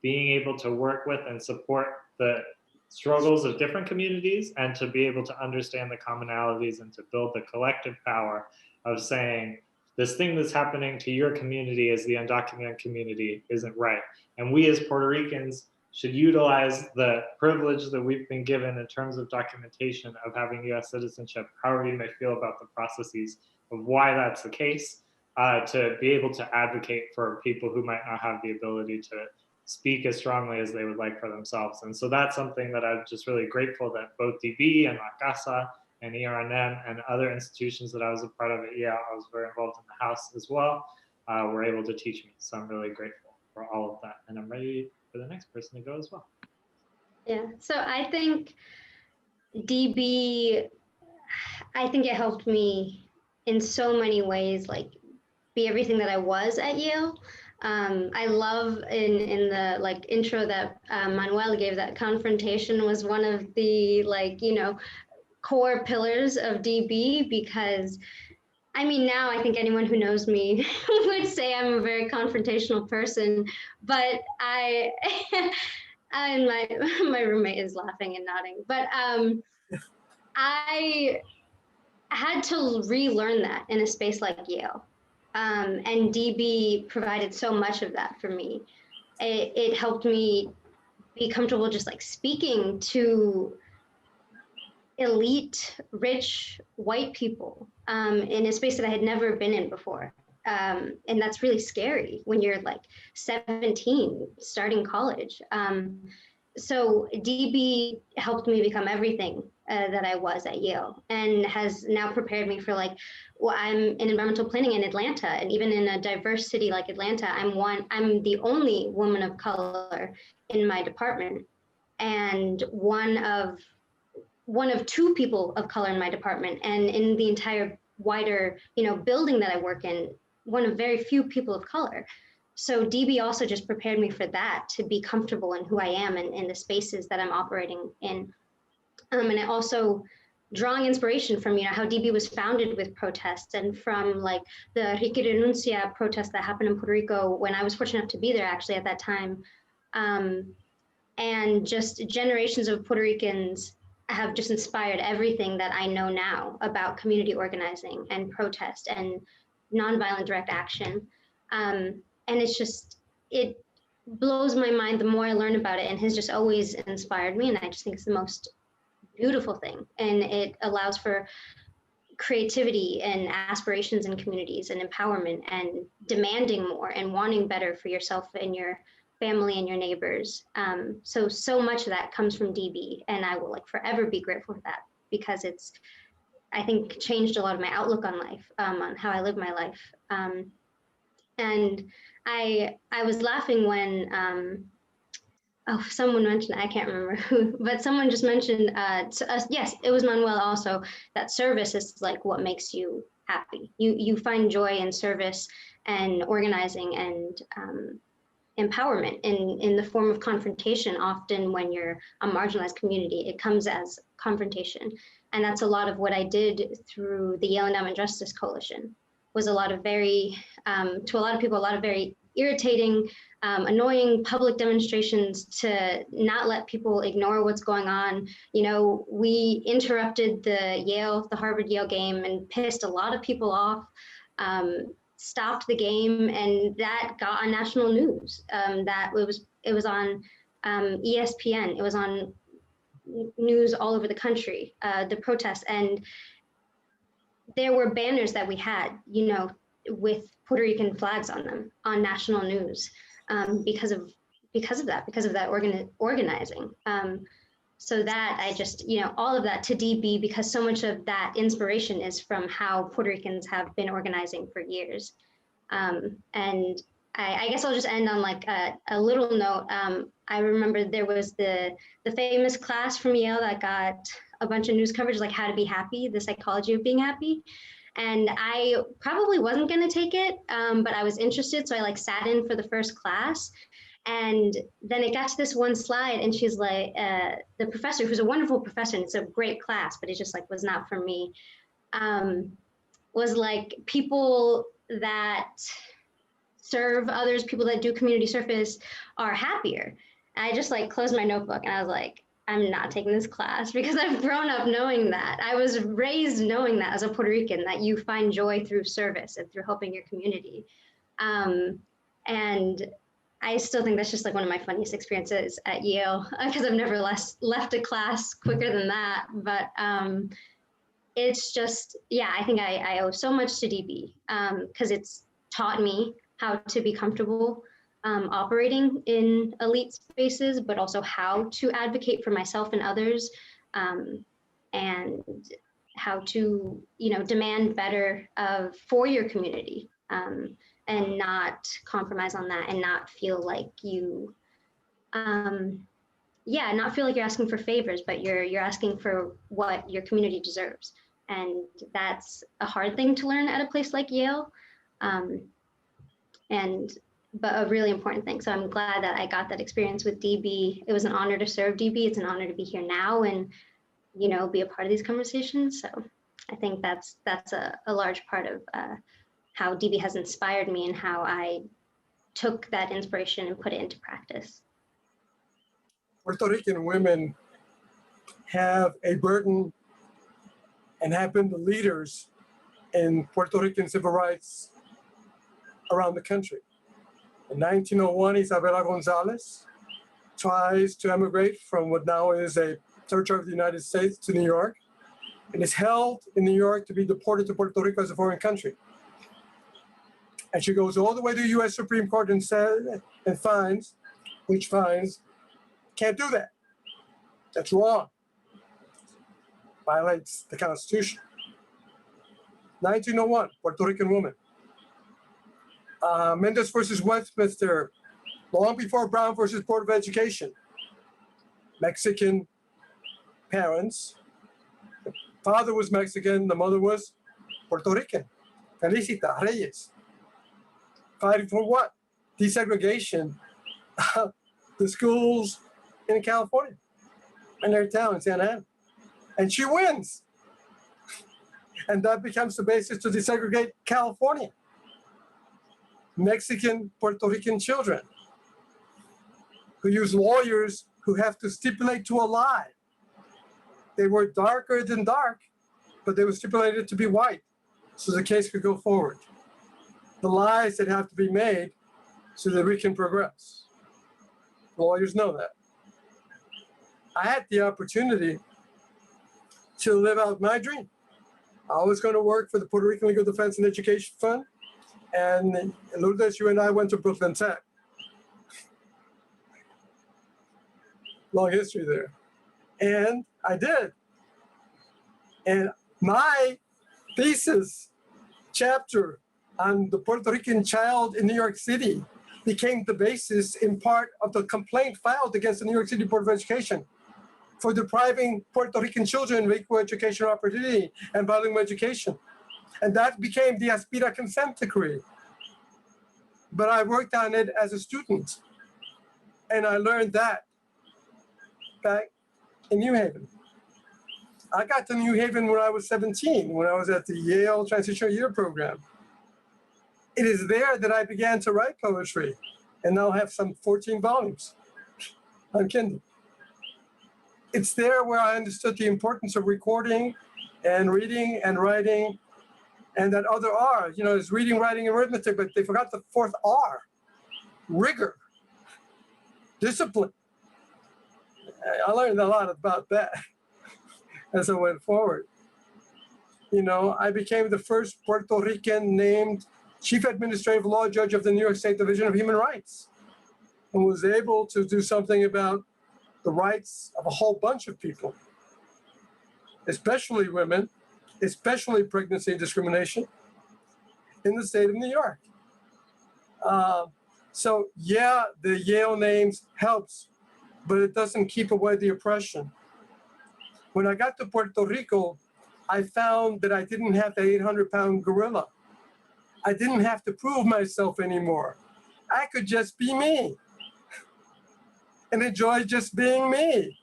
being able to work with and support the struggles of different communities, and to be able to understand the commonalities and to build the collective power of saying, this thing that's happening to your community as the undocumented community isn't right. And we as Puerto Ricans should utilize the privilege that we've been given in terms of documentation of having US citizenship, however you may feel about the processes of why that's the case, to be able to advocate for people who might not have the ability to speak as strongly as they would like for themselves. And so that's something that I'm just really grateful that both DB and La Casa and ERNM and other institutions that I was a part of at Yale, I was very involved in the house as well, were able to teach me. So I'm really grateful for all of that. And I'm ready for the next person to go as well. Yeah, so I think DB, I think it helped me in so many ways, like be everything that I was at Yale. I love in the like intro that Manuel gave, that confrontation was one of the core pillars of DB, because I mean, now I think anyone who knows me would say I'm a very confrontational person, but and my roommate is laughing and nodding, but I had to relearn that in a space like Yale. And DB provided so much of that for me. It helped me be comfortable just like speaking to elite, rich, white people in a space that I had never been in before. And that's really scary when you're like 17, starting college. So DB helped me become everything that I was at Yale, and has now prepared me for I'm in environmental planning in Atlanta, and even in a diverse city like Atlanta, I'm the only woman of color in my department, and one of two people of color in my department, and in the entire wider building that I work in, one of very few people of color. So DB also just prepared me for that, to be comfortable in who I am and in the spaces that I'm operating in. And it also drawing inspiration from how DB was founded with protests, and from like the Riqui Renuncia protest that happened in Puerto Rico when I was fortunate enough to be there actually at that time. And just generations of Puerto Ricans have just inspired everything that I know now about community organizing and protest and nonviolent direct action. And it blows my mind the more I learn about it, and has just always inspired me. And I just think it's the most beautiful thing. And it allows for creativity and aspirations in communities and empowerment and demanding more and wanting better for yourself and your family and your neighbors. So much of that comes from DB, and I will forever be grateful for that, because it's, I think, changed a lot of my outlook on life, on how I live my life. And I was laughing when, someone mentioned, I can't remember who, but someone just mentioned, yes, it was Manuel also, that service is what makes you happy. You find joy in service and organizing and empowerment in the form of confrontation. Often when you're a marginalized community, it comes as confrontation. And that's a lot of what I did through the Yale Endowment Justice Coalition, was a lot of very, to a lot of people, a lot of very irritating, annoying public demonstrations to not let people ignore what's going on. We interrupted the Harvard Yale game and pissed a lot of people off. stopped the game, and that got on national news. It was on ESPN. It was on news all over the country, the protests, and there were banners that we had, you know, with Puerto Rican flags on them on national news, because of that organizing. So that I just, you know, all of that to DB, because so much of that inspiration is from how Puerto Ricans have been organizing for years. And I guess I'll just end on like a little note. I remember there was the famous class from Yale that got a bunch of news coverage, like How to Be Happy, the psychology of being happy. And I probably wasn't going to take it, but I was interested. So I like sat in for the first class. And then it got to this one slide, and she's like, the professor, who's a wonderful professor, and it's a great class, but it just like was not for me, was like, people that serve others, people that do community service are happier. And I just like closed my notebook, and I was like, I'm not taking this class, because I've grown up knowing that. I was raised knowing that as a Puerto Rican, that you find joy through service and through helping your community. And I still think that's just like one of my funniest experiences at Yale, because I've never left a class quicker than that. But it's just, yeah, I think I owe so much to DB, because it's taught me how to be comfortable operating in elite spaces, but also how to advocate for myself and others, and how to, you know, demand better for your community. And not compromise on that, and not feel like you, not feel like you're asking for favors, but you're asking for what your community deserves. And that's a hard thing to learn at a place like Yale, but a really important thing. So I'm glad that I got that experience with DB. It was an honor to serve DB. It's an honor to be here now and, you know, be a part of these conversations. So I think that's a large part of how DB has inspired me, and how I took that inspiration and put it into practice. Puerto Rican women have a burden and have been the leaders in Puerto Rican civil rights around the country. In 1901, Isabela Gonzalez tries to emigrate from what now is a territory of the United States to New York, and is held in New York to be deported to Puerto Rico as a foreign country. And she goes all the way to the U.S. Supreme Court and says, and finds, can't do that. That's wrong. Violates the Constitution. 1901, Puerto Rican woman. Mendez versus Westminster, long before Brown versus Board of Education. Mexican parents. The father was Mexican, the mother was Puerto Rican. Felicita Reyes. Fighting for what? Desegregation of the schools in California, in their town, in San Ana. And she wins. And that becomes the basis to desegregate California. Mexican Puerto Rican children who use lawyers who have to stipulate to a lie. They were darker than dark, but they were stipulated to be white, so the case could go forward. The lies that have to be made so that we can progress. Lawyers know that. I had the opportunity to live out my dream. I was going to work for the Puerto Rican Legal Defense and Education Fund, and Lourdes, you and I went to Brooklyn Tech. Long history there. And I did. And my thesis chapter on the Puerto Rican child in New York City became the basis in part of the complaint filed against the New York City Board of Education for depriving Puerto Rican children of equal educational opportunity and bilingual education. And that became the Aspira consent decree. But I worked on it as a student, and I learned that back in New Haven. I got to New Haven when I was 17, when I was at the Yale Transitional Year Program. It is there that I began to write poetry, and now have some 14 volumes on Kindle. It's there where I understood the importance of recording and reading and writing And that other R, you know, is reading, writing, and arithmetic, but they forgot the fourth R, rigor, discipline. I learned a lot about that as I went forward. You know, I became the first Puerto Rican named Chief Administrative Law Judge of the New York State Division of Human Rights, and was able to do something about the rights of a whole bunch of people, especially women, especially pregnancy discrimination in the state of New York. So yeah, the Yale names helps, but it doesn't keep away the oppression. When I got to Puerto Rico, I found that I didn't have the 800-pound gorilla. I didn't have to prove myself anymore. I could just be me and enjoy just being me.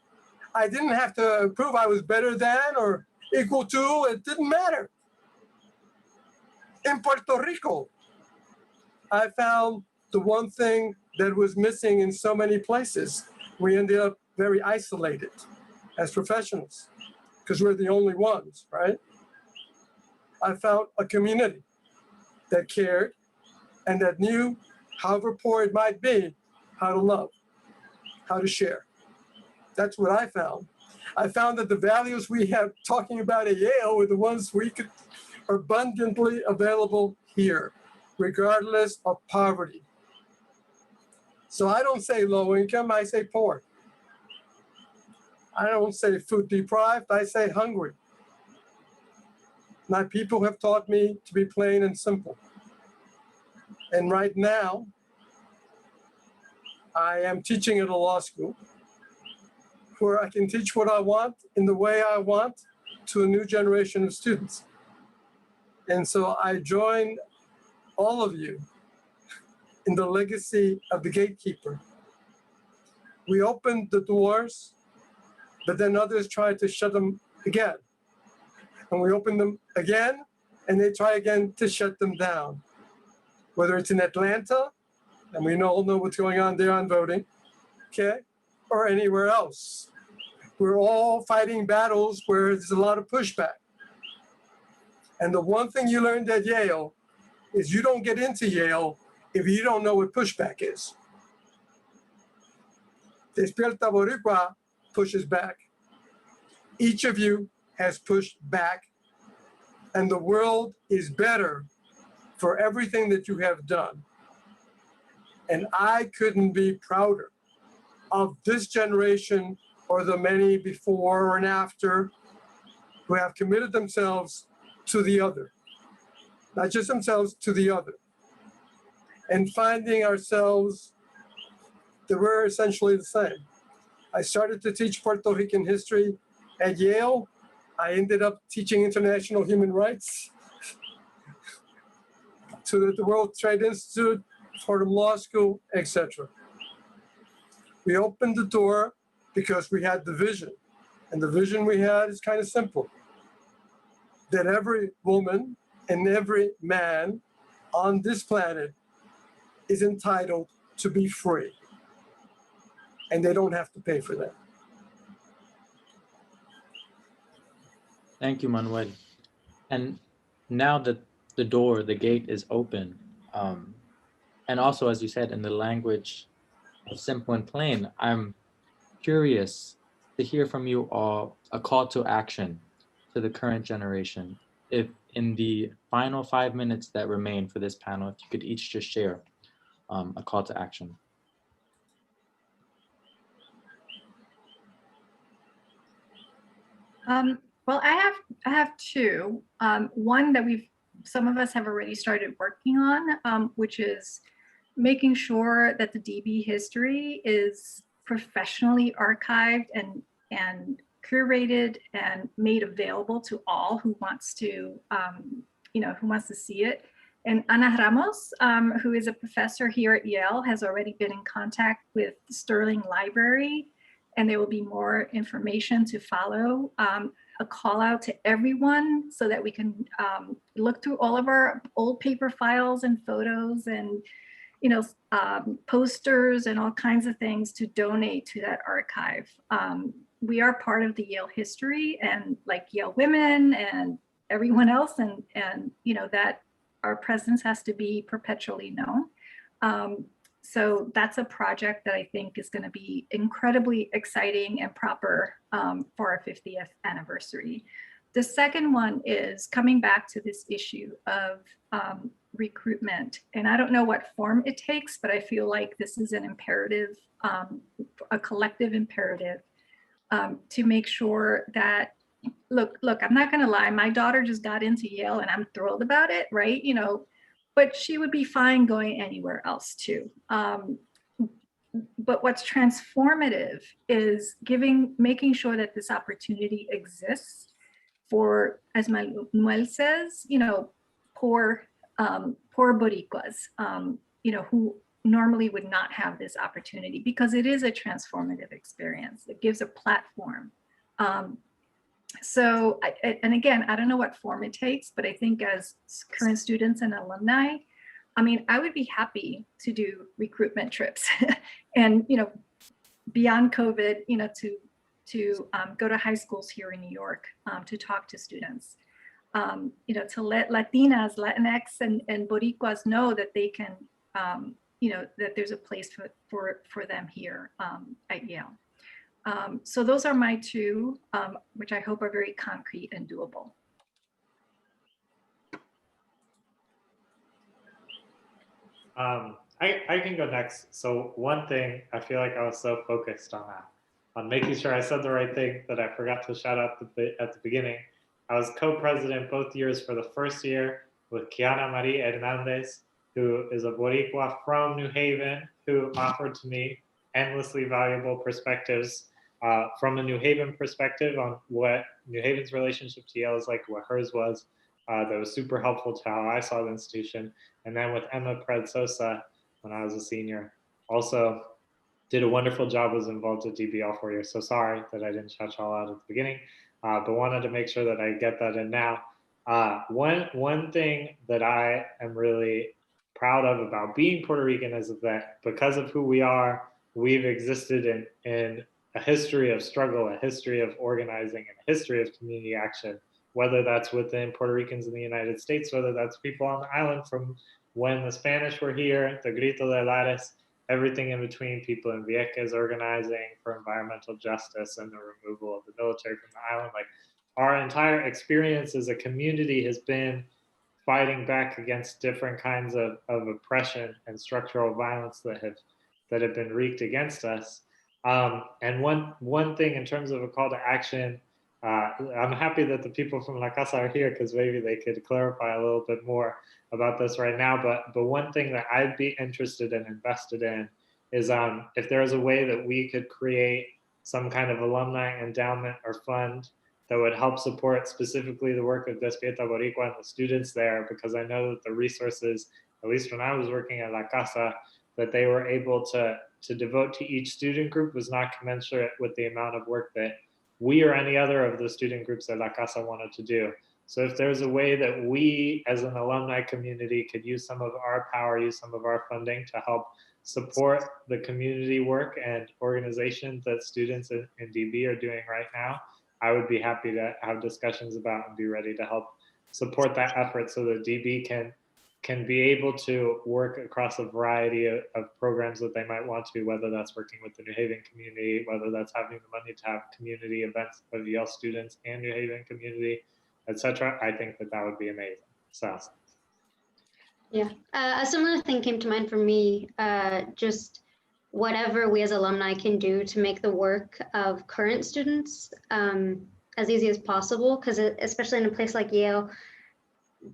I didn't have to prove I was better than or equal to, it didn't matter. In Puerto Rico, I found the one thing that was missing in so many places. We ended up very isolated as professionals because we're the only ones, right? I found a community that cared and that knew, however poor it might be, how to love, how to share. That's what I found. I found that the values we have talking about at Yale were the ones we could abundantly available here, regardless of poverty. So I don't say low income, I say poor. I don't say food deprived, I say hungry. My people have taught me to be plain and simple. And right now, I am teaching at a law school where I can teach what I want in the way I want to a new generation of students. And so I join all of you in the legacy of the gatekeeper. We opened the doors, but then others tried to shut them again. And we open them again, and they try again to shut them down. Whether it's in Atlanta, and we all know what's going on there on voting, okay, or anywhere else. We're all fighting battles where there's a lot of pushback. And the one thing you learned at Yale is you don't get into Yale if you don't know what pushback is. Despierta Boricua pushes back. Each of you has pushed back, and the world is better for everything that you have done. And I couldn't be prouder of this generation or the many before and after who have committed themselves to the other, not just themselves, to the other. And finding ourselves that we're essentially the same. I started to teach Puerto Rican history at Yale. I ended up teaching international human rights to the World Trade Institute, Fordham Law School, etc. We opened the door because we had the vision. And the vision we had is kind of simple. That every woman and every man on this planet is entitled to be free. And they don't have to pay for that. Thank you, Manuel. And now that the door, the gate is open, and also, as you said, in the language of simple and plain, I'm curious to hear from you all a call to action to the current generation. If in the final 5 minutes that remain for this panel, if you could each just share a call to action. Well, I have two. One that some of us have already started working on, which is making sure that the DB history is professionally archived and curated and made available to all who wants to, who wants to see it. And Ana Ramos, who is a professor here at Yale, has already been in contact with the Sterling Library, and there will be more information to follow. A call out to everyone so that we can look through all of our old paper files and photos and posters and all kinds of things to donate to that archive. We are part of the Yale history, and like Yale Women and everyone else, and you know, that our presence has to be perpetually known. So that's a project that I think is going to be incredibly exciting and proper for our 50th anniversary. The second one is coming back to this issue of recruitment. And I don't know what form it takes, but I feel like this is an imperative, a collective imperative to make sure that, look, I'm not going to lie, my daughter just got into Yale and I'm thrilled about it, right? You know, but she would be fine going anywhere else too. But what's transformative is making sure that this opportunity exists for, as Manuel says, you know, poor Boricuas, you know, who normally would not have this opportunity, because it is a transformative experience. It gives a platform. So, and again, I don't know what form it takes, but I think as current students and alumni, I mean, I would be happy to do recruitment trips and, you know, beyond COVID, you know, to go to high schools here in New York to talk to students, you know, to let Latinas, Latinx, and Boricuas know that they can, you know, that there's a place for them here at Yale. So those are my two, which I hope are very concrete and doable. I can go next. So one thing, I feel like I was so focused on that, on making sure I said the right thing, that I forgot to shout out at the beginning. I was co-president both years. For the first year with Kiana Marie Hernandez, who is a Boricua from New Haven, who offered to me endlessly valuable perspectives from a New Haven perspective on what New Haven's relationship to Yale is like, what hers was. That was super helpful to how I saw the institution. And then with Emma Pred-Sosa, when I was a senior, also did a wonderful job, was involved at DB all 4 years. So sorry that I didn't shout y'all out at the beginning, but wanted to make sure that I get that in now. One thing that I am really proud of about being Puerto Rican is that because of who we are, we've existed in a history of struggle, a history of organizing, and a history of community action, whether that's within Puerto Ricans in the United States, whether that's people on the island from when the Spanish were here, the Grito de Lares, everything in between, people in Vieques organizing for environmental justice and the removal of the military from the island. Like, our entire experience as a community has been fighting back against different kinds of oppression and structural violence that have been wreaked against us. And one thing in terms of a call to action, I'm happy that the people from La Casa are here, because maybe they could clarify a little bit more about this right now. But one thing that I'd be interested and invested in is if there is a way that we could create some kind of alumni endowment or fund that would help support specifically the work of Despierta Boricua and the students there, because I know that the resources, at least when I was working at La Casa, that they were able to devote to each student group was not commensurate with the amount of work that we or any other of the student groups at La Casa wanted to do. So if there's a way that we as an alumni community could use some of our power, use some of our funding to help support the community work and organizations that students in DB are doing right now, I would be happy to have discussions about and be ready to help support that effort so that DB can be able to work across a variety of programs that they might want to, whether that's working with the New Haven community, whether that's having the money to have community events of Yale students and New Haven community, etc. I think that would be amazing. So. Yeah, a similar thing came to mind for me, just whatever we as alumni can do to make the work of current students as easy as possible, because especially in a place like Yale,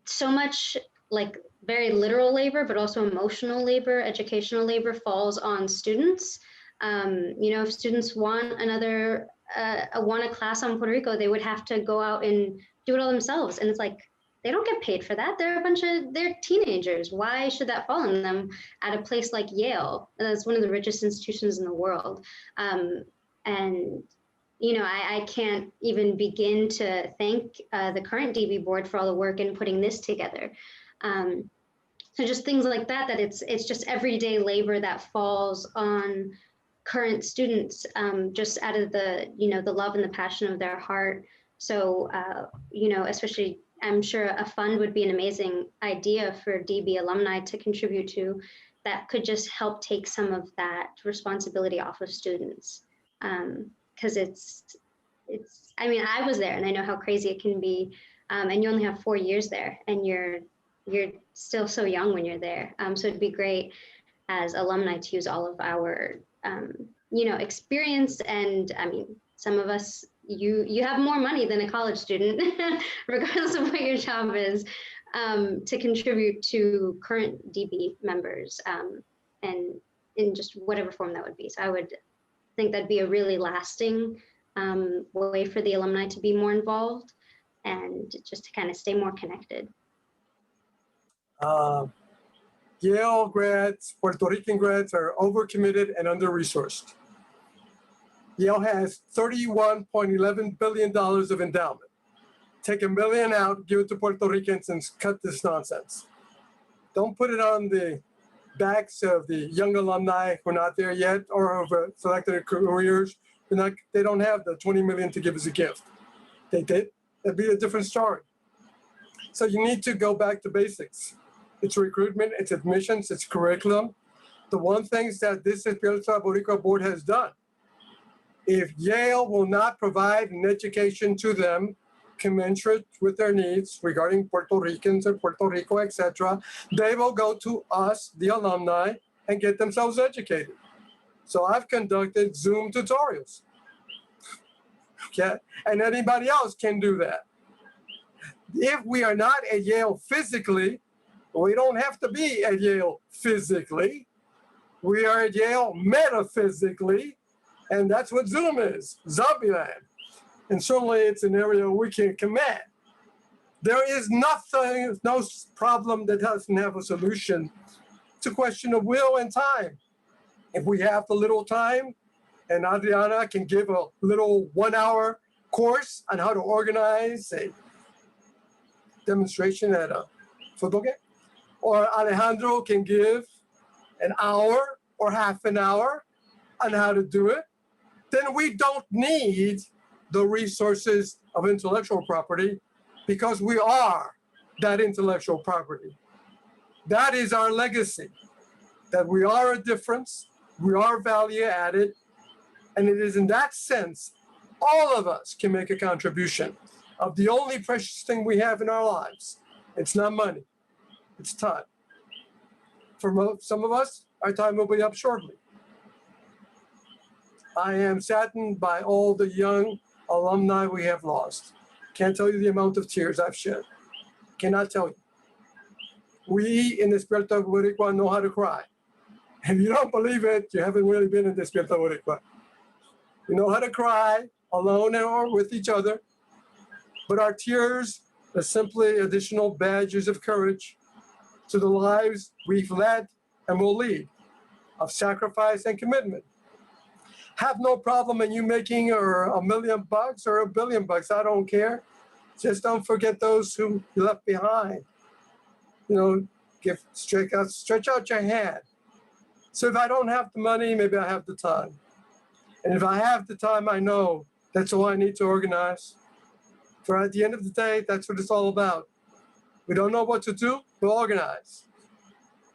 so much like very literal labor, but also emotional labor, educational labor falls on students. You know, if students want want a class on Puerto Rico, they would have to go out and do it all themselves. And it's like, they don't get paid for that. They're teenagers. Why should that fall on them at a place like Yale? That's one of the richest institutions in the world. And you know, I can't even begin to thank the current DB board for all the work in putting this together. So just things like that, it's just everyday labor that falls on current students, just out of the, you know, the love and the passion of their heart. So, you know, especially I'm sure a fund would be an amazing idea for DB alumni to contribute to that could just help take some of that responsibility off of students. Because I mean, I was there and I know how crazy it can be. And you only have 4 years there and you're still so young when you're there. So it'd be great as alumni to use all of our, experience. And I mean, some of us, you have more money than a college student, regardless of what your job is, to contribute to current DB members, and in just whatever form that would be. So I would think that'd be a really lasting way for the alumni to be more involved and just to kind of stay more connected. Yale grads, Puerto Rican grads are overcommitted and under-resourced. Yale has $31.11 billion of endowment. Take $1 million out, give it to Puerto Ricans, and cut this nonsense. Don't put it on the backs of the young alumni who are not there yet or who have selected careers. They don't have the $20 million to give as a gift. They did. That'd be a different story. So you need to go back to basics. It's recruitment, it's admissions, it's curriculum. The one thing that this Despierta Boricua board has done, if Yale will not provide an education to them commensurate with their needs regarding Puerto Ricans and Puerto Rico, etc., they will go to us, the alumni, and get themselves educated. So I've conducted Zoom tutorials. Okay, and anybody else can do that. If we are not at Yale physically, we don't have to be at Yale physically. We are at Yale metaphysically, and that's what Zoom is, Zombieland. And certainly it's an area we can command. There is nothing, no problem that doesn't have a solution. It's a question of will and time. If we have the little time, and Adriana can give a little 1-hour course on how to organize a demonstration at a football game, or Alejandro can give an hour or half an hour on how to do it, then we don't need the resources of intellectual property because we are that intellectual property. That is our legacy, that we are a difference, we are value added, and it is in that sense, all of us can make a contribution of the only precious thing we have in our lives. It's not money, it's time. For some of us, our time will be up shortly. I am saddened by all the young alumni we have lost. Can't tell you the amount of tears I've shed. Cannot tell you. We in Despierta Boricua know how to cry. If you don't believe it, you haven't really been in Despierta Boricua. We know how to cry, alone or with each other, but our tears are simply additional badges of courage to the lives we've led and will lead, of sacrifice and commitment. Have no problem in you making $1 million or $1 billion. I don't care. Just don't forget those who you left behind. You know, stretch out your hand. So if I don't have the money, maybe I have the time. And if I have the time, I know that's all I need to organize. For at the end of the day, that's what it's all about. We don't know what to do, we'll organize.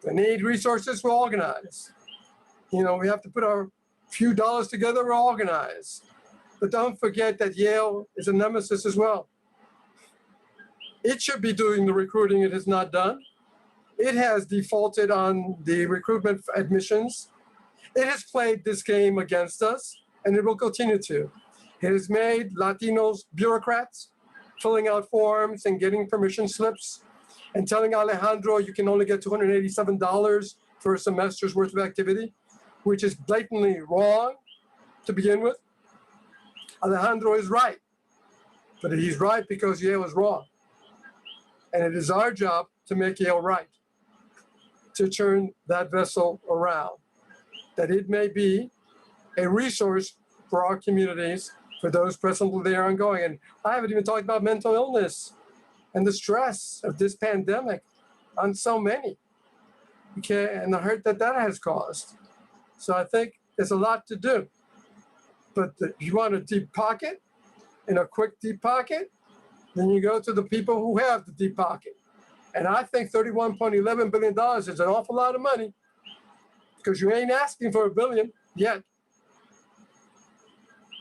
We need resources, we'll organize. You know, we have to put our few dollars together, we'll organize. But don't forget that Yale is a nemesis as well. It should be doing the recruiting it has not done. It has defaulted on the recruitment for admissions. It has played this game against us, and it will continue to. It has made Latinos bureaucrats, filling out forms and getting permission slips, and telling Alejandro you can only get $287 for a semester's worth of activity, which is blatantly wrong to begin with. Alejandro is right, but he's right because Yale is wrong. And it is our job to make Yale right, to turn that vessel around, that it may be a resource for our communities, for those presently there ongoing. And I haven't even talked about mental illness and the stress of this pandemic on so many, okay, and the hurt that that has caused. So I think there's a lot to do. But if you want a deep pocket, in a quick deep pocket, Then you go to the people who have the deep pocket. And I think $31.11 billion is an awful lot of money because you ain't asking for $1 billion yet.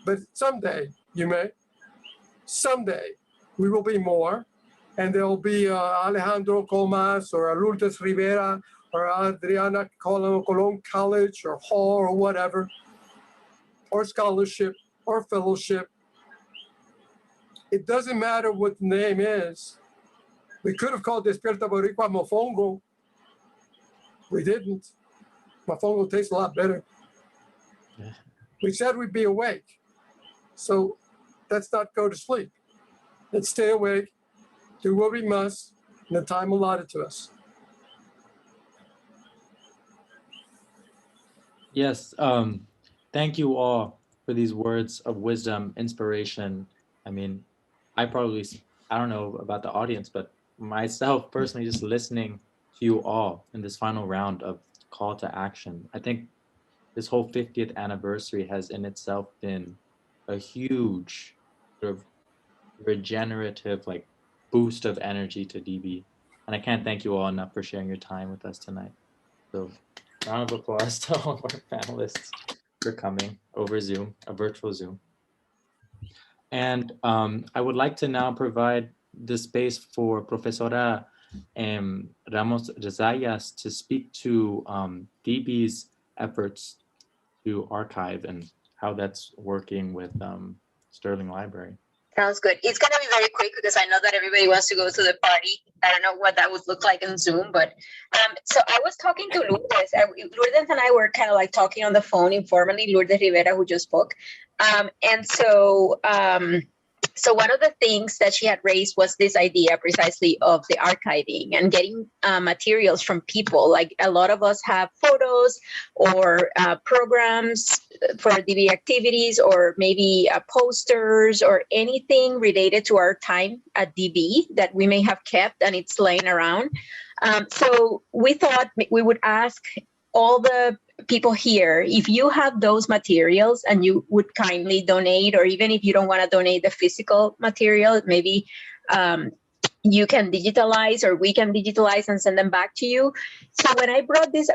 But someday you may. Someday we will be more. And there will be Alejandro Comas or Lourdes Rivera or Adriana Colon College or Hall or whatever, or scholarship or fellowship. It doesn't matter what the name is. We could have called Despierta Boricua Mofongo. We didn't. Mofongo tastes a lot better. Yeah. We said we'd be awake. So let's not go to sleep. Let's stay awake, do what we must in the time allotted to us. Yes, thank you all for these words of wisdom, inspiration. I mean, I don't know about the audience, but myself personally, just listening to you all in this final round of call to action, I think this whole 50th anniversary has in itself been a huge sort of regenerative like boost of energy to DB. And I can't thank you all enough for sharing your time with us tonight. So round of applause to all of our panelists for coming over Zoom, a virtual Zoom. And I would like to now provide the space for Profesora Ramos Rezayas to speak to DB's efforts to archive and how that's working with Sterling Library. Sounds good. It's going to be very quick because I know that everybody wants to go to the party. I don't know what that would look like in Zoom, but so I was talking to Lourdes. Lourdes and I were kind of like talking on the phone informally, Lourdes Rivera, who just spoke. So one of the things that she had raised was this idea precisely of the archiving and getting materials from people. Like a lot of us have photos or programs for DB activities or maybe posters or anything related to our time at DB that we may have kept and it's laying around. So we thought we would ask all the people here, if you have those materials and you would kindly donate, or even if you don't want to donate the physical material, maybe you can digitalize or we can digitalize and send them back to you. So when I brought this,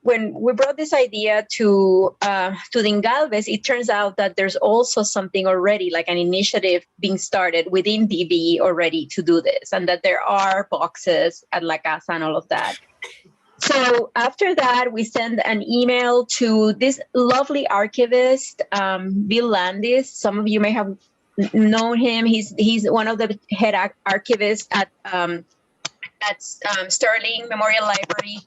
when we brought this idea to Dingalves, it turns out that there's also something already, like an initiative being started within DB already to do this, and that there are boxes at La Casa and all of that. So after that, we sent an email to this lovely archivist, Bill Landis. Some of you may have known him. He's one of the head archivists at Sterling Memorial Library,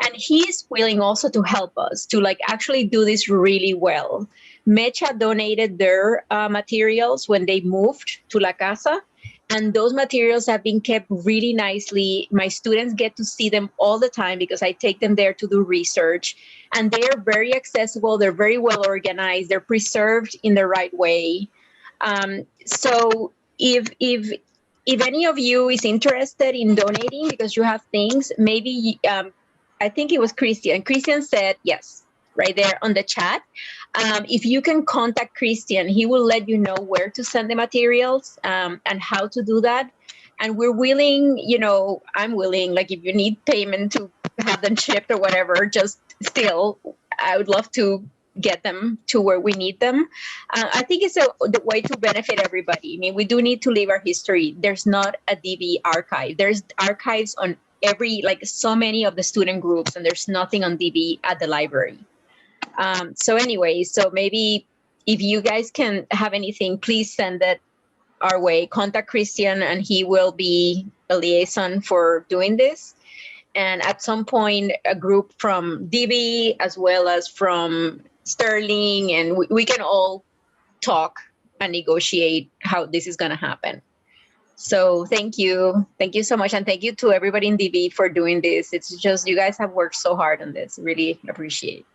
and he's willing also to help us to like actually do this really well. Mecha donated their materials when they moved to La Casa. And those materials have been kept really nicely. My students get to see them all the time because I take them there to do research. And they are very accessible. They're very well organized. They're preserved in the right way. So if any of you is interested in donating because you have things, maybe I think it was Christian. Christian said yes, right there on the chat. If you can contact Christian, he will let you know where to send the materials and how to do that. And we're willing, I'm willing, like if you need payment to have them shipped or whatever, just still, I would love to get them to where we need them. I think it's the way to benefit everybody. I mean, we do need to leave our history. There's not a DB archive. There's archives on so many of the student groups, and there's nothing on DB at the library. So anyway, so maybe if you guys can have anything, please send it our way. Contact Christian and he will be a liaison for doing this. And at some point, a group from DB as well as from Sterling, and we can all talk and negotiate how this is going to happen. So thank you. Thank you so much. And thank you to everybody in DB for doing this. It's just, you guys have worked so hard on this. Really appreciate it.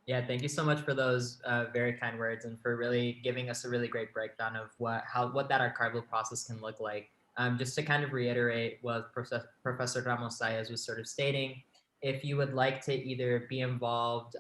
Yeah, thank you so much for those very kind words and for really giving us a really great breakdown of what that archival process can look like. Just to kind of reiterate what Professor Ramos Zayas was sort of stating, if you would like to either be involved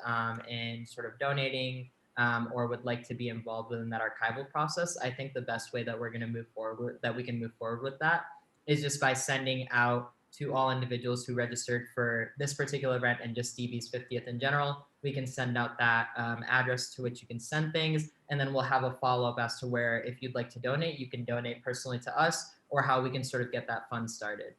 in sort of donating or would like to be involved within that archival process, I think the best way that we're going to move forward, that we can move forward with that, is just by sending out to all individuals who registered for this particular event and just DB's 50th in general. We can send out that address to which you can send things, and then we'll have a follow-up as to where, if you'd like to donate, you can donate personally to us, or how we can sort of get that fund started.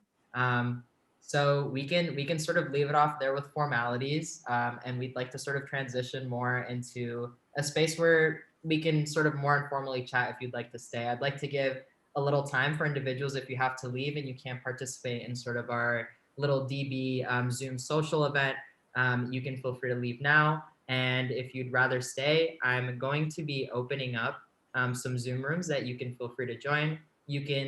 So we can sort of leave it off there with formalities, and we'd like to sort of transition more into a space where we can sort of more informally chat if you'd like to stay. I'd like to give a little time for individuals if you have to leave and you can't participate in sort of our little DB Zoom social event. You can feel free to leave now. And if you'd rather stay, I'm going to be opening up some Zoom rooms that you can feel free to join. You can